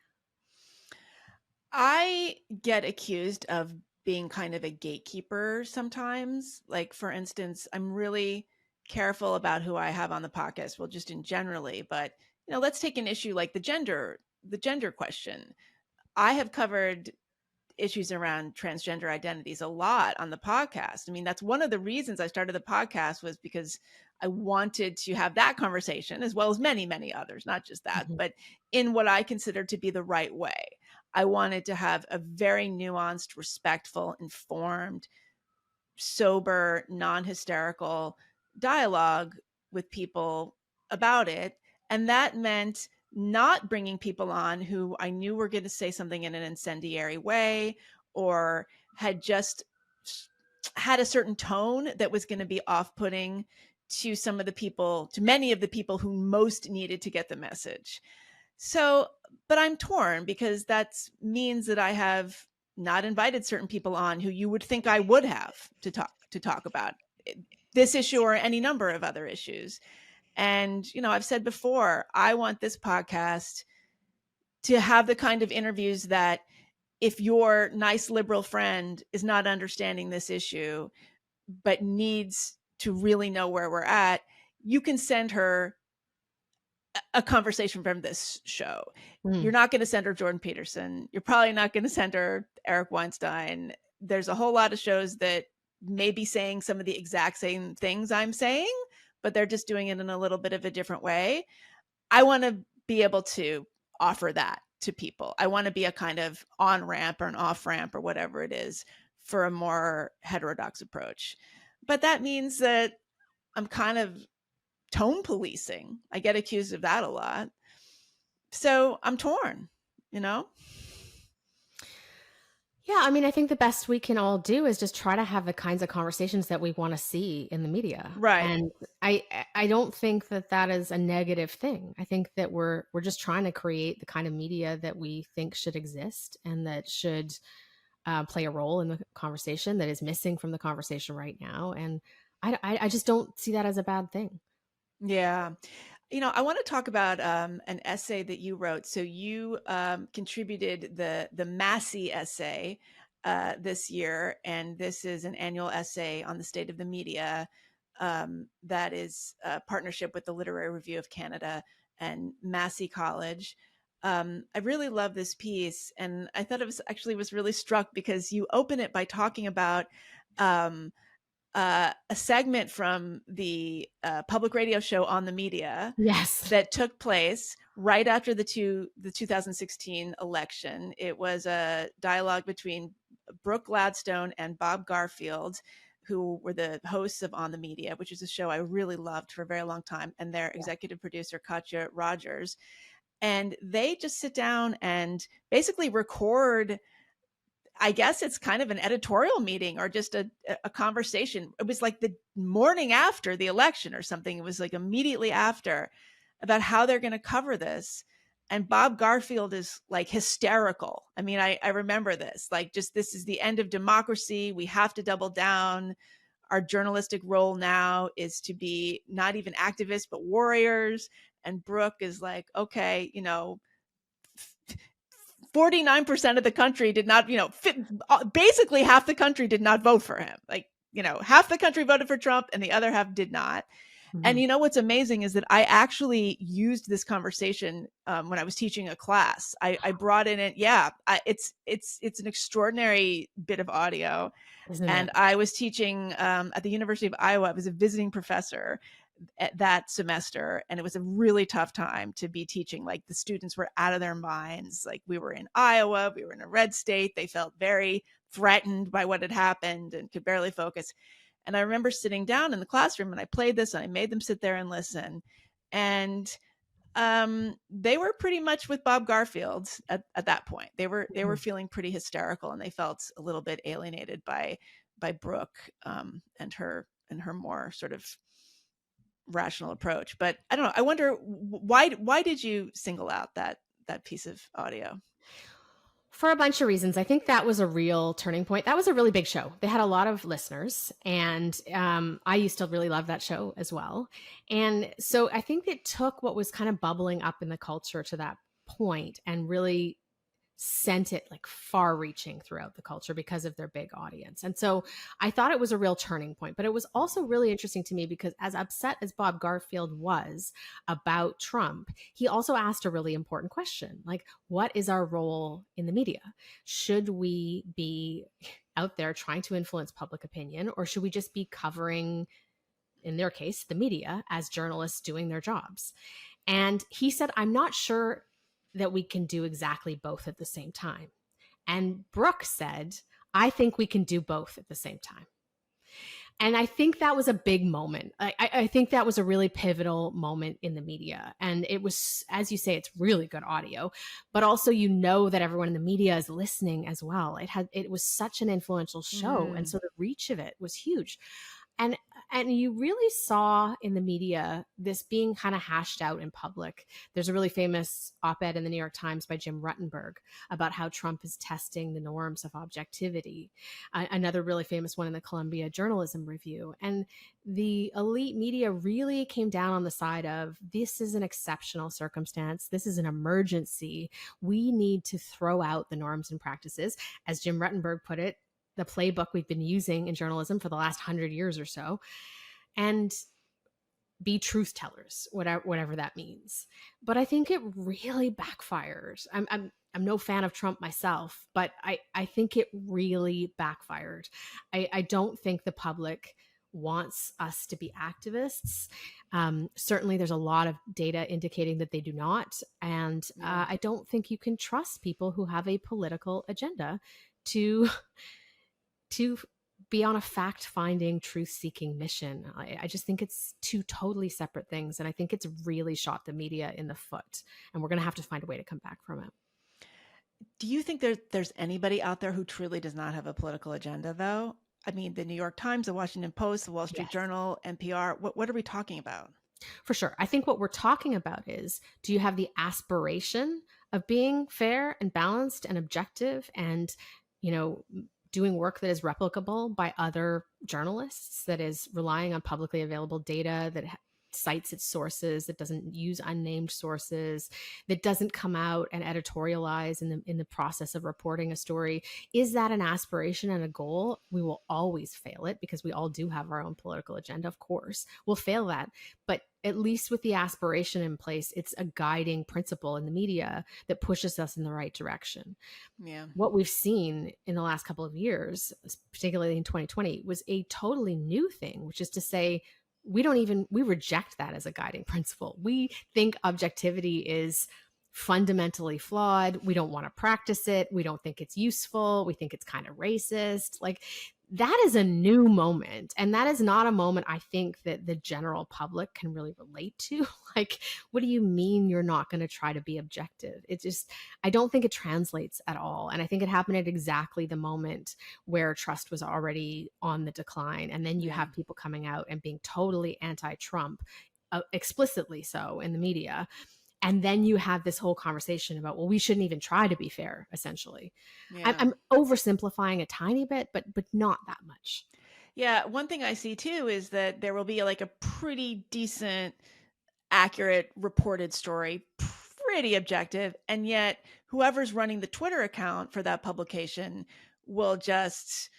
I get accused of being kind of a gatekeeper sometimes. Like, for instance, I'm really careful about who I have on the podcast, well, just in generally, but let's take an issue like the gender question. I have covered issues around transgender identities a lot on the podcast. I mean, that's one of the reasons I started the podcast, was because I wanted to have that conversation, as well as many, many others, not just that, Mhm. but in what I consider to be the right way. I wanted to have a very nuanced, respectful, informed, sober, non-hysterical dialogue with people about it. And that meant not bringing people on who I knew were going to say something in an incendiary way, or had just had a certain tone that was going to be off-putting to many of the people who most needed to get the message. So, but I'm torn because that means that I have not invited certain people on who you would think I would have to talk about this issue or any number of other issues. And, I've said before, I want this podcast to have the kind of interviews that if your nice liberal friend is not understanding this issue, but needs to really know where we're at, you can send her a conversation from this show. You're not going to send her Jordan Peterson. You're probably not going to send her Eric Weinstein. There's a whole lot of shows that may be saying some of the exact same things I'm saying, but they're just doing it in a little bit of a different way. I want to be able to offer that to people. I want to be a kind of on-ramp or an off-ramp or whatever it is for a more heterodox approach. But that means that I'm kind of tone policing. I get accused of that a lot. So I'm torn, Yeah, I mean, I think the best we can all do is just try to have the kinds of conversations that we want to see in the media. Right. And I don't think that is a negative thing. I think that we're just trying to create the kind of media that we think should exist and that should play a role in the conversation that is missing from the conversation right now. And I just don't see that as a bad thing. Yeah. I want to talk about an essay that you wrote. So you contributed the Massey essay this year, and this is an annual essay on the state of the media that is a partnership with the Literary Review of Canada and Massey College. I really love this piece, and I thought it was really struck because you open it by talking about a segment from the public radio show On the Media, yes, that took place right after the 2016 election. It was a dialogue between Brooke Gladstone and Bob Garfield, who were the hosts of On the Media, which is a show I really loved for a very long time, and their executive producer, Katya Rogers. And they just sit down and basically record, I guess it's kind of an editorial meeting or just a conversation. It was like the morning after the election or something. It was like immediately after, about how they're going to cover this. And Bob Garfield is like hysterical. I mean, I remember this, like, just, this is the end of democracy. We have to double down. Our journalistic role now is to be not even activists, but warriors. And Brooke is like, okay, 49% of the country did not, basically half the country did not vote for him. Like, half the country voted for Trump and the other half did not. Mm-hmm. And what's amazing is that I actually used this conversation when I was teaching a class. I brought in it. Yeah, it's an extraordinary bit of audio. Isn't it? I was teaching at the University of Iowa. I was a visiting professor that semester, and it was a really tough time to be teaching. Like, the students were out of their minds. Like, we were in Iowa, we were in a red state. They felt very threatened by what had happened and could barely focus. And I remember sitting down in the classroom and I played this and I made them sit there and listen. And they were pretty much with Bob Garfield at that point. They were feeling pretty hysterical, and they felt a little bit alienated by Brooke and her more sort of rational approach. But I don't know. I wonder why did you single out that piece of audio? For a bunch of reasons. I think that was a real turning point. That was a really big show. They had a lot of listeners, and I used to really love that show as well. And so I think it took what was kind of bubbling up in the culture to that point and really sent it like far reaching throughout the culture because of their big audience. And so I thought it was a real turning point, but it was also really interesting to me because as upset as Bob Garfield was about Trump, he also asked a really important question. Like, what is our role in the media? Should we be out there trying to influence public opinion, or should we just be covering, in their case, the media as journalists doing their jobs? And he said, I'm not sure that we can do exactly both at the same time. And Brooke said, I think we can do both at the same time. And I think that was a big moment. I think that was a really pivotal moment in the media. And it was, as you say, it's really good audio, but also you know that everyone in the media is listening as well. It was such an influential show. And so the reach of it was huge. And you really saw in the media this being kind of hashed out in public. There's a really famous op-ed in the New York Times by Jim Ruttenberg about how Trump is testing the norms of objectivity. Another really famous one in the Columbia Journalism Review. And the elite media really came down on the side of, this is an exceptional circumstance. This is an emergency. We need to throw out the norms and practices. As Jim Ruttenberg put it, the playbook we've been using in journalism for the last 100 years or so, and be truth tellers, whatever that means. But I think it really backfires. I'm no fan of Trump myself, but I think it really backfired. I don't think the public wants us to be activists. Certainly there's a lot of data indicating that they do not. And I don't think you can trust people who have a political agenda to be on a fact-finding, truth-seeking mission. I just think it's two totally separate things. And I think it's really shot the media in the foot. And we're going to have to find a way to come back from it. Do you think there's anybody out there who truly does not have a political agenda, though? I mean, the New York Times, the Washington Post, the Wall Street Journal, NPR, what are we talking about? For sure. I think what we're talking about is, do you have the aspiration of being fair and balanced and objective and, doing work that is replicable by other journalists, that is relying on publicly available data, that cites its sources, that doesn't use unnamed sources, that doesn't come out and editorialize in the process of reporting a story? Is that an aspiration and a goal? We will always fail it because we all do have our own political agenda, of course. We'll fail that. But at least with the aspiration in place, it's a guiding principle in the media that pushes us in the right direction. Yeah. What we've seen in the last couple of years, particularly in 2020, was a totally new thing, which is to say, we reject that as a guiding principle. We think objectivity is fundamentally flawed. We don't want to practice it. We don't think it's useful. We think it's kind of racist. Like, that is a new moment. And that is not a moment I think that the general public can really relate to. Like, what do you mean you're not going to try to be objective? I don't think it translates at all. And I think it happened at exactly the moment where trust was already on the decline. And then you have people coming out and being totally anti-Trump, explicitly so in the media. And then you have this whole conversation about, well, we shouldn't even try to be fair, essentially. Yeah. I'm oversimplifying a tiny bit, but not that much. Yeah. One thing I see too is that there will be like a pretty decent, accurate reported story, pretty objective. And yet whoever's running the Twitter account for that publication will just,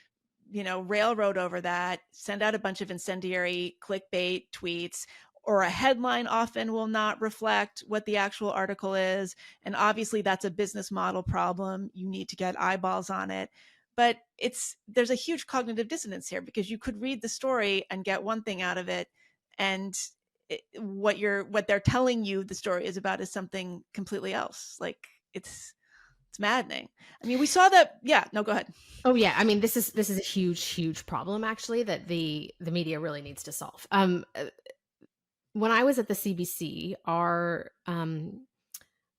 railroad over that, send out a bunch of incendiary clickbait tweets, or a headline often will not reflect what the actual article is. And obviously that's a business model problem. You need to get eyeballs on it. But there's a huge cognitive dissonance here, because you could read the story and get one thing out of it, and what they're telling you the story is about is something completely else. Like, it's maddening. I mean, we saw that. Yeah, no, go ahead. Oh yeah. I mean, this is a huge problem, actually, that the media really needs to solve. When I was at the CBC, our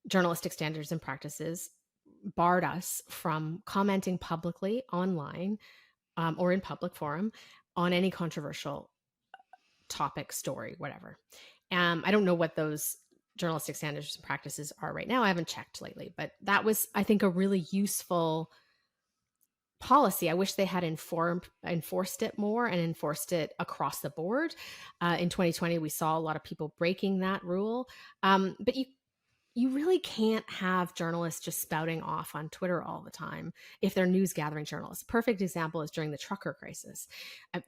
journalistic standards and practices barred us from commenting publicly online or in public forum on any controversial topic, story, whatever. I don't know what those journalistic standards and practices are right now. I haven't checked lately, but that was, I think, a really useful policy. I wish they had enforced it more and enforced it across the board. In 2020, we saw a lot of people breaking that rule. But you really can't have journalists just spouting off on Twitter all the time if they're news gathering journalists. Perfect example is during the trucker crisis.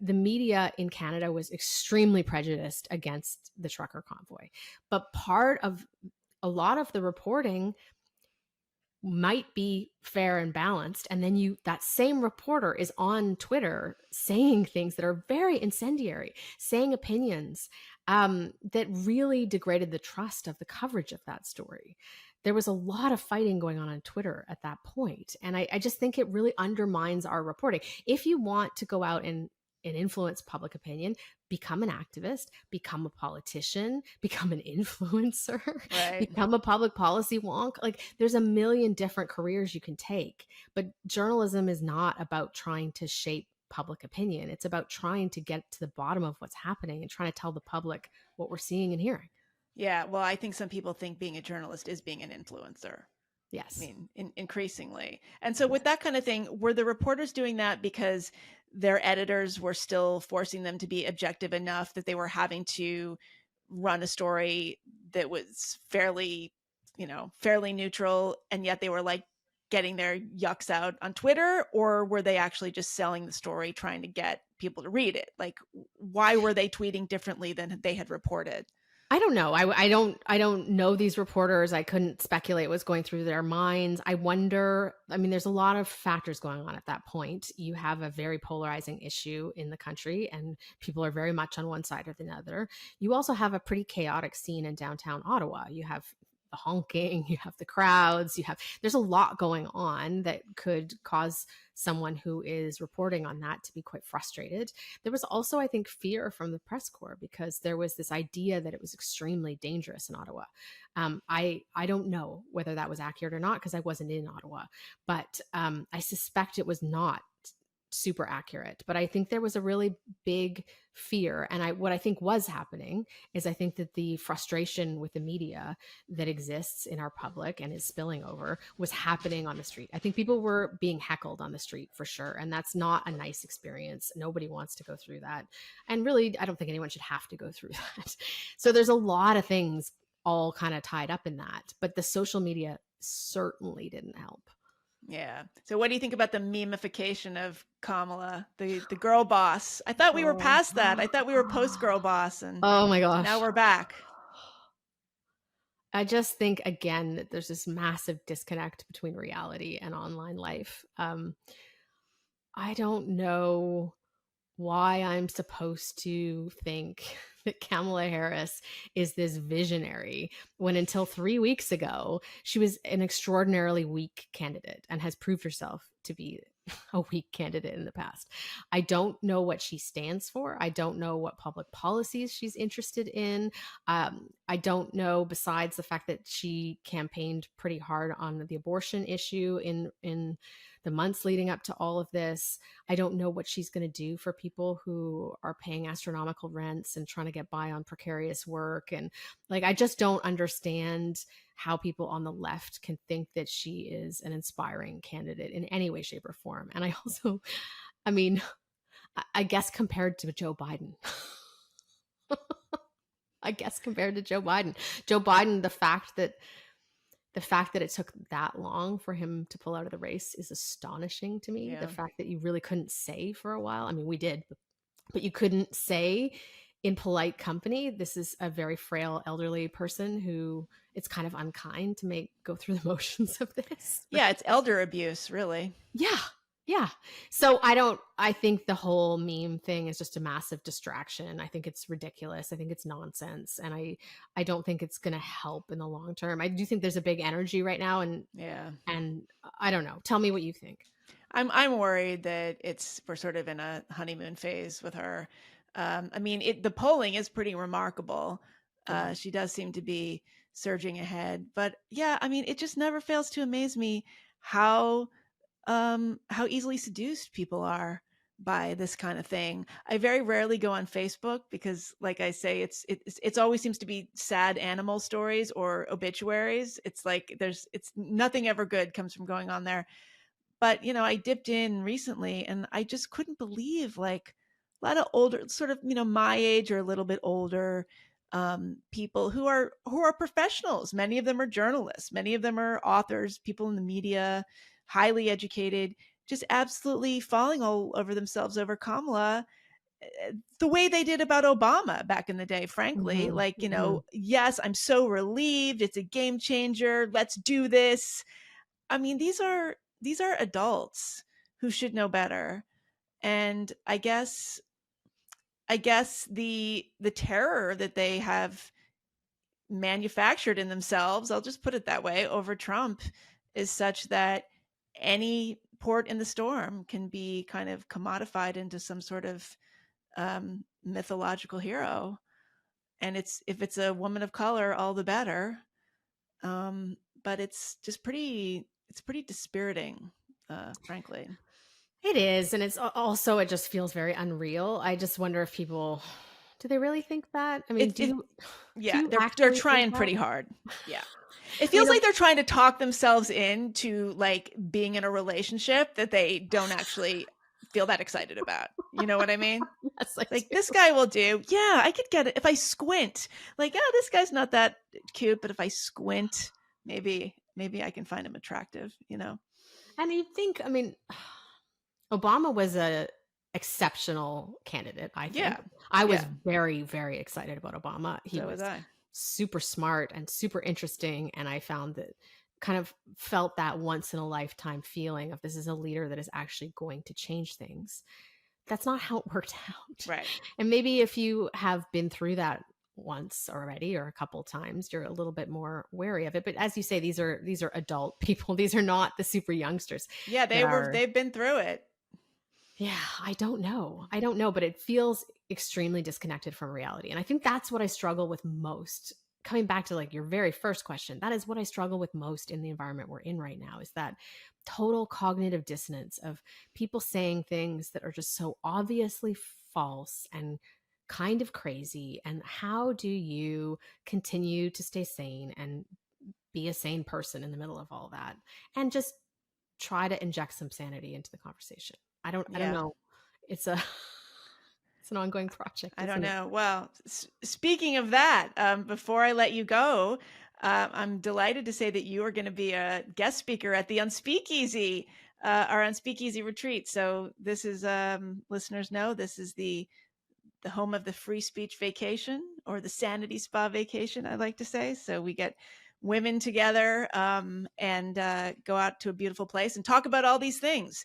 The media in Canada was extremely prejudiced against the trucker convoy. But part of a lot of the reporting might be fair and balanced, and then that same reporter is on Twitter saying things that are very incendiary, saying opinions that really degraded the trust of the coverage of that story. There was a lot of fighting going on Twitter at that point, and I just think it really undermines our reporting. If you want to go out and and influence public opinion, become an activist, become a politician, become an influencer, Right. become a public policy wonk. Like there's a million different careers you can take, but journalism is not about trying to shape public opinion. It's about trying to get to the bottom of what's happening and trying to tell the public what we're seeing and hearing. Yeah. Well, I think some people think being a journalist is being an influencer. Yes. I mean, increasingly. And so with that kind of thing, were the reporters doing that because their editors were still forcing them to be objective enough that they were having to run a story that was fairly neutral, and yet they were like getting their yucks out on Twitter? Or were they actually just selling the story, trying to get people to read it? Like, why were they tweeting differently than they had reported? I don't know. I don't know these reporters. I couldn't speculate what's going through their minds. I wonder, I mean, there's a lot of factors going on at that point. You have a very polarizing issue in the country and people are very much on one side or the other. You also have a pretty chaotic scene in downtown Ottawa. You have the honking, you have the crowds, there's a lot going on that could cause someone who is reporting on that to be quite frustrated. There was also, I think, fear from the press corps because there was this idea that it was extremely dangerous in Ottawa. I don't know whether that was accurate or not because I wasn't in Ottawa, but I suspect it was not super accurate. But I think there was a really big fear. And what I think was happening is I think that the frustration with the media that exists in our public and is spilling over was happening on the street. I think people were being heckled on the street for sure. And that's not a nice experience. Nobody wants to go through that. And really, I don't think anyone should have to go through that. So there's a lot of things all kind of tied up in that. But the social media certainly didn't help. Yeah. So what do you think about the memification of Kamala, the girl boss? I thought we were past that. I thought we were post girl boss, and oh my gosh, now we're back. I just think again that there's this massive disconnect between reality and online life. I don't know why I'm supposed to think that Kamala Harris is this visionary when until 3 weeks ago, she was an extraordinarily weak candidate and has proved herself to be a weak candidate in the past. I don't know what she stands for. I don't know what public policies she's interested in. I don't know, besides the fact that she campaigned pretty hard on the abortion issue in the months leading up to all of this. I don't know what she's going to do for people who are paying astronomical rents and trying to get by on precarious work. And like, I just don't understand how people on the left can think that she is an inspiring candidate in any way, shape, or form. And I also, I mean, I guess compared to Joe Biden, Joe Biden, the fact that it took that long for him to pull out of the race is astonishing to me. Yeah. The fact that you really couldn't say for a while. I mean, we did, but you couldn't say in polite company, this is a very frail elderly person who it's kind of unkind to go through the motions of this. Yeah, it's elder abuse, really. Yeah. So I think the whole meme thing is just a massive distraction. I think it's ridiculous. I think it's nonsense. And I don't think it's going to help in the long term. I do think there's a big energy right now. And I don't know. Tell me what you think. I'm worried that we're sort of in a honeymoon phase with her. I mean, the polling is pretty remarkable. She does seem to be surging ahead, but yeah, I mean, it just never fails to amaze me how easily seduced people are by this kind of thing. I very rarely go on Facebook because, like I say, it's always seems to be sad animal stories or obituaries. It's like it's nothing ever good comes from going on there. But, I dipped in recently and I just couldn't believe like a lot of older, sort of, my age or a little bit older people who are professionals. Many of them are journalists. Many of them are authors, people in the media, highly educated, just absolutely falling all over themselves over Kamala the way they did about Obama back in the day, frankly. Mm-hmm. Like, yes, I'm so relieved. It's a game changer. Let's do this. I mean, these are adults who should know better. And I guess the terror that they have manufactured in themselves, I'll just put it that way, over Trump is such that any port in the storm can be kind of commodified into some sort of mythological hero. And if it's a woman of color, all the better. But it's pretty dispiriting, frankly. It is. And it's also, it just feels very unreal. I just wonder if people, do they really think that? I mean, do Yeah, you they're actually think trying that? pretty hard. Yeah. It feels like they're trying to talk themselves into like being in a relationship that they don't actually feel that excited about. You know what I mean? Yes, I Like, do. this guy will do. Yeah, I could get it if I squint. Like, oh, this guy's not that cute, but if I squint, maybe I can find him attractive, you know? And you think, I mean, Obama was a exceptional candidate, I think. Yeah. I was Yeah. very, very excited about Obama. He So was was I. super smart and super interesting. And I found that kind of felt that once in a lifetime feeling of this is a leader that is actually going to change things. That's not how it worked out. Right. And maybe if you have been through that once already or a couple times, you're a little bit more wary of it. But as you say, these are adult people. These are not the super youngsters. Yeah, they've been through it. Yeah, I don't know. But it feels extremely disconnected from reality. And I think that's what I struggle with most. Coming back to like your very first question, that is what I struggle with most in the environment we're in right now, is that total cognitive dissonance of people saying things that are just so obviously false and kind of crazy. And how do you continue to stay sane and be a sane person in the middle of all that and just try to inject some sanity into the conversation? I don't know. It's a it's an ongoing project. I don't Isn't it? know. Well, speaking of that, before I let you go, I'm delighted to say that you are going to be a guest speaker at the Unspeakeasy, our Unspeakeasy retreat. So this is, listeners know, this is the home of the free speech vacation, or the sanity spa vacation, I like to say. So we get women together, and go out to a beautiful place and talk about all these things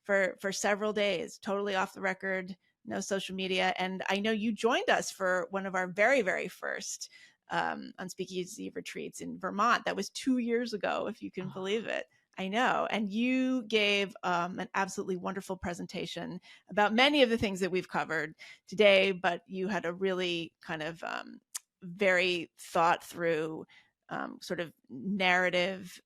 for several days, totally off the record, no social media. And I know you joined us for one of our very, very first Unspeakeasy retreats in Vermont. That was 2 years ago, if you can believe it. I know. And you gave an absolutely wonderful presentation about many of the things that we've covered today, but you had a really kind of very thought through sort of narrative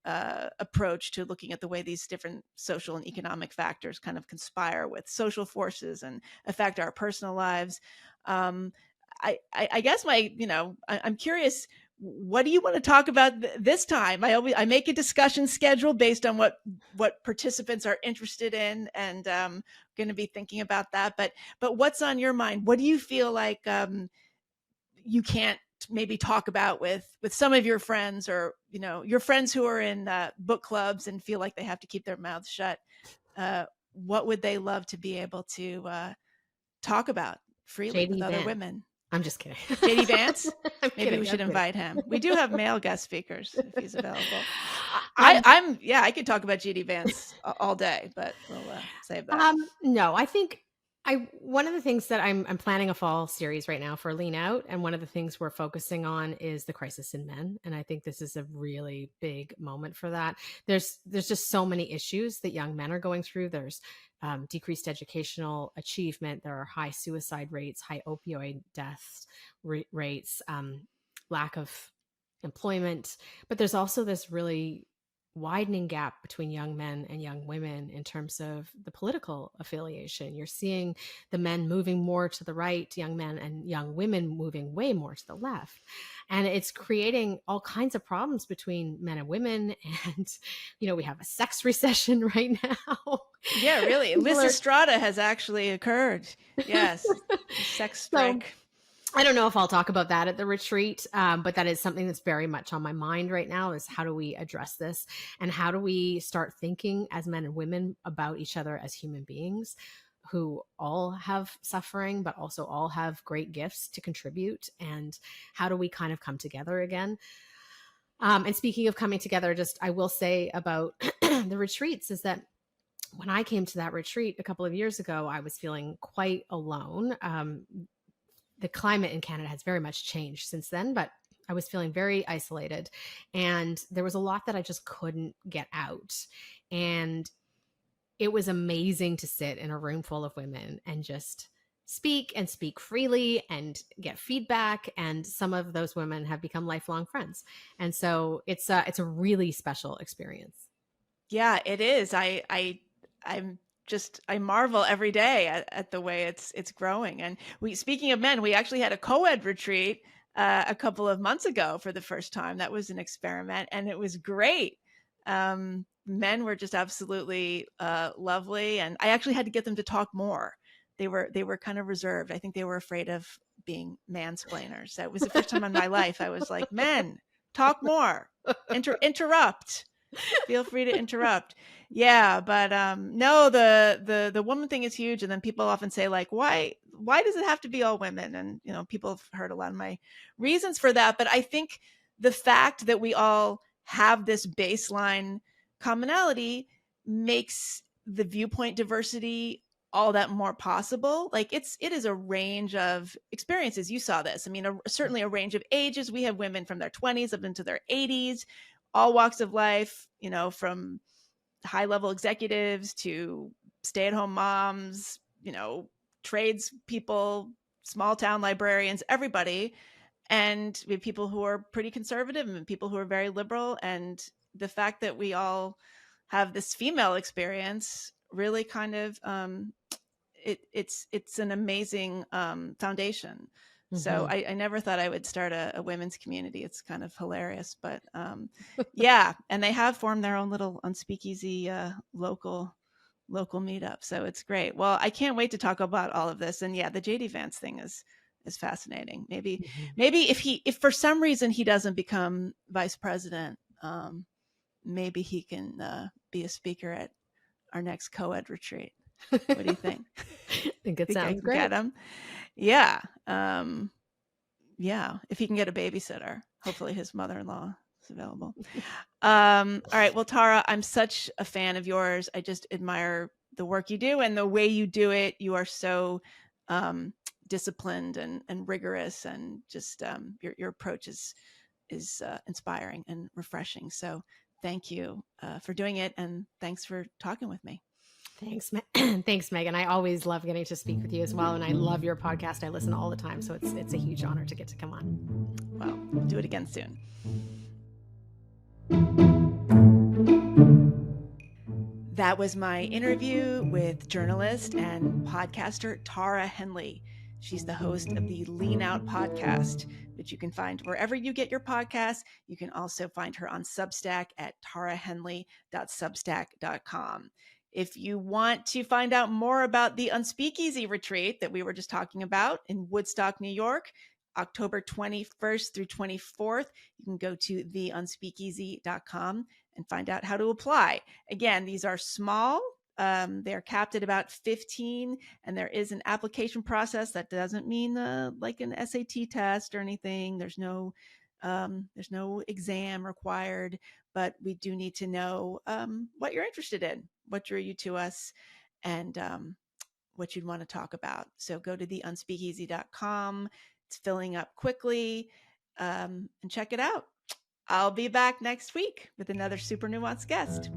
approach to looking at the way these different social and economic factors kind of conspire with social forces and affect our personal lives. I guess I'm curious, what do you want to talk about this time? I make a discussion schedule based on what participants are interested in, and going to be thinking about that. But what's on your mind? What do you feel like you can't maybe talk about with some of your friends, or your friends who are in book clubs and feel like they have to keep their mouths shut? What would they love to be able to talk about freely with other women? I'm just kidding. JD Vance? Maybe kidding, we should invite him. We do have male guest speakers if he's available. I could talk about JD Vance all day, but we'll save that. No, I think one of the things that I'm planning a fall series right now for Lean Out, and one of the things we're focusing on is the crisis in men, and I think this is a really big moment for that. There's just so many issues that young men are going through. There's decreased educational achievement. There are high suicide rates, high opioid deaths rates, lack of employment, but there's also this really widening gap between young men and young women in terms of the political affiliation. You're seeing the men moving more to the right, young men, and young women moving way more to the left. And it's creating all kinds of problems between men and women. And, we have a sex recession right now. Yeah, really. Lysistrata has actually occurred. Yes. Sex strike. I don't know if I'll talk about that at the retreat, but that is something that's very much on my mind right now, is how do we address this, and how do we start thinking as men and women about each other as human beings who all have suffering, but also all have great gifts to contribute, and how do we kind of come together again? And speaking of coming together, I will say about the retreats is that when I came to that retreat a couple of years ago, I was feeling quite alone. The climate in Canada has very much changed since then, but I was feeling very isolated, and there was a lot that I just couldn't get out. And it was amazing to sit in a room full of women and just speak and speak freely and get feedback. And some of those women have become lifelong friends. And so it's a really special experience. Yeah, it is. I marvel every day at the way it's growing. And speaking of men, we actually had a co-ed retreat a couple of months ago for the first time. That was an experiment, and it was great. Men were just absolutely lovely, and I actually had to get them to talk more. They were kind of reserved. I think they were afraid of being mansplainers. So it was the first time in my life I was like, men, talk more, interrupt. Feel free to interrupt. Yeah, but no, the woman thing is huge. And then people often say, like, why does it have to be all women? And people have heard a lot of my reasons for that. But I think the fact that we all have this baseline commonality makes the viewpoint diversity all that more possible. Like it is a range of experiences. You saw this. I mean, certainly a range of ages. We have women from their 20s up into their 80s, all walks of life, from high level executives to stay at home moms, trades people, small town librarians, everybody. And we have people who are pretty conservative and people who are very liberal. And the fact that we all have this female experience really kind of, it's an amazing foundation. So I never thought I would start a women's community. It's kind of hilarious, but yeah. And they have formed their own little Unspeakeasy local meetup. So it's great. Well, I can't wait to talk about all of this. And yeah, the JD Vance thing is fascinating. Maybe if for some reason he doesn't become vice president, maybe he can be a speaker at our next co-ed retreat. What do you think? I think it sounds great. Get him. Yeah. Yeah. If he can get a babysitter, hopefully his mother-in-law is available. All right. Well, Tara, I'm such a fan of yours. I just admire the work you do and the way you do it. You are so disciplined and rigorous, and just your approach is inspiring and refreshing. So thank you for doing it. And thanks for talking with me. Thanks, thanks, Megan. I always love getting to speak with you as well, and I love your podcast. I listen all the time, so it's a huge honor to get to come on. Well, we'll do it again soon. That was my interview with journalist and podcaster Tara Henley. She's the host of the Lean Out podcast, which you can find wherever you get your podcasts. You can also find her on Substack at tarahenley.substack.com. If you want to find out more about the Unspeakeasy retreat that we were just talking about in Woodstock, New York, October 21st through 24th, you can go to theunspeakeasy.com and find out how to apply. Again, these are small. They're capped at about 15, and there is an application process. That doesn't mean like an SAT test or anything. There's no exam required, but we do need to know what you're interested in, what drew you to us, and what you'd want to talk about. So go to theunspeakeasy.com. It's filling up quickly, and check it out. I'll be back next week with another super nuanced guest.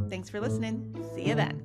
Thanks for listening. See you then.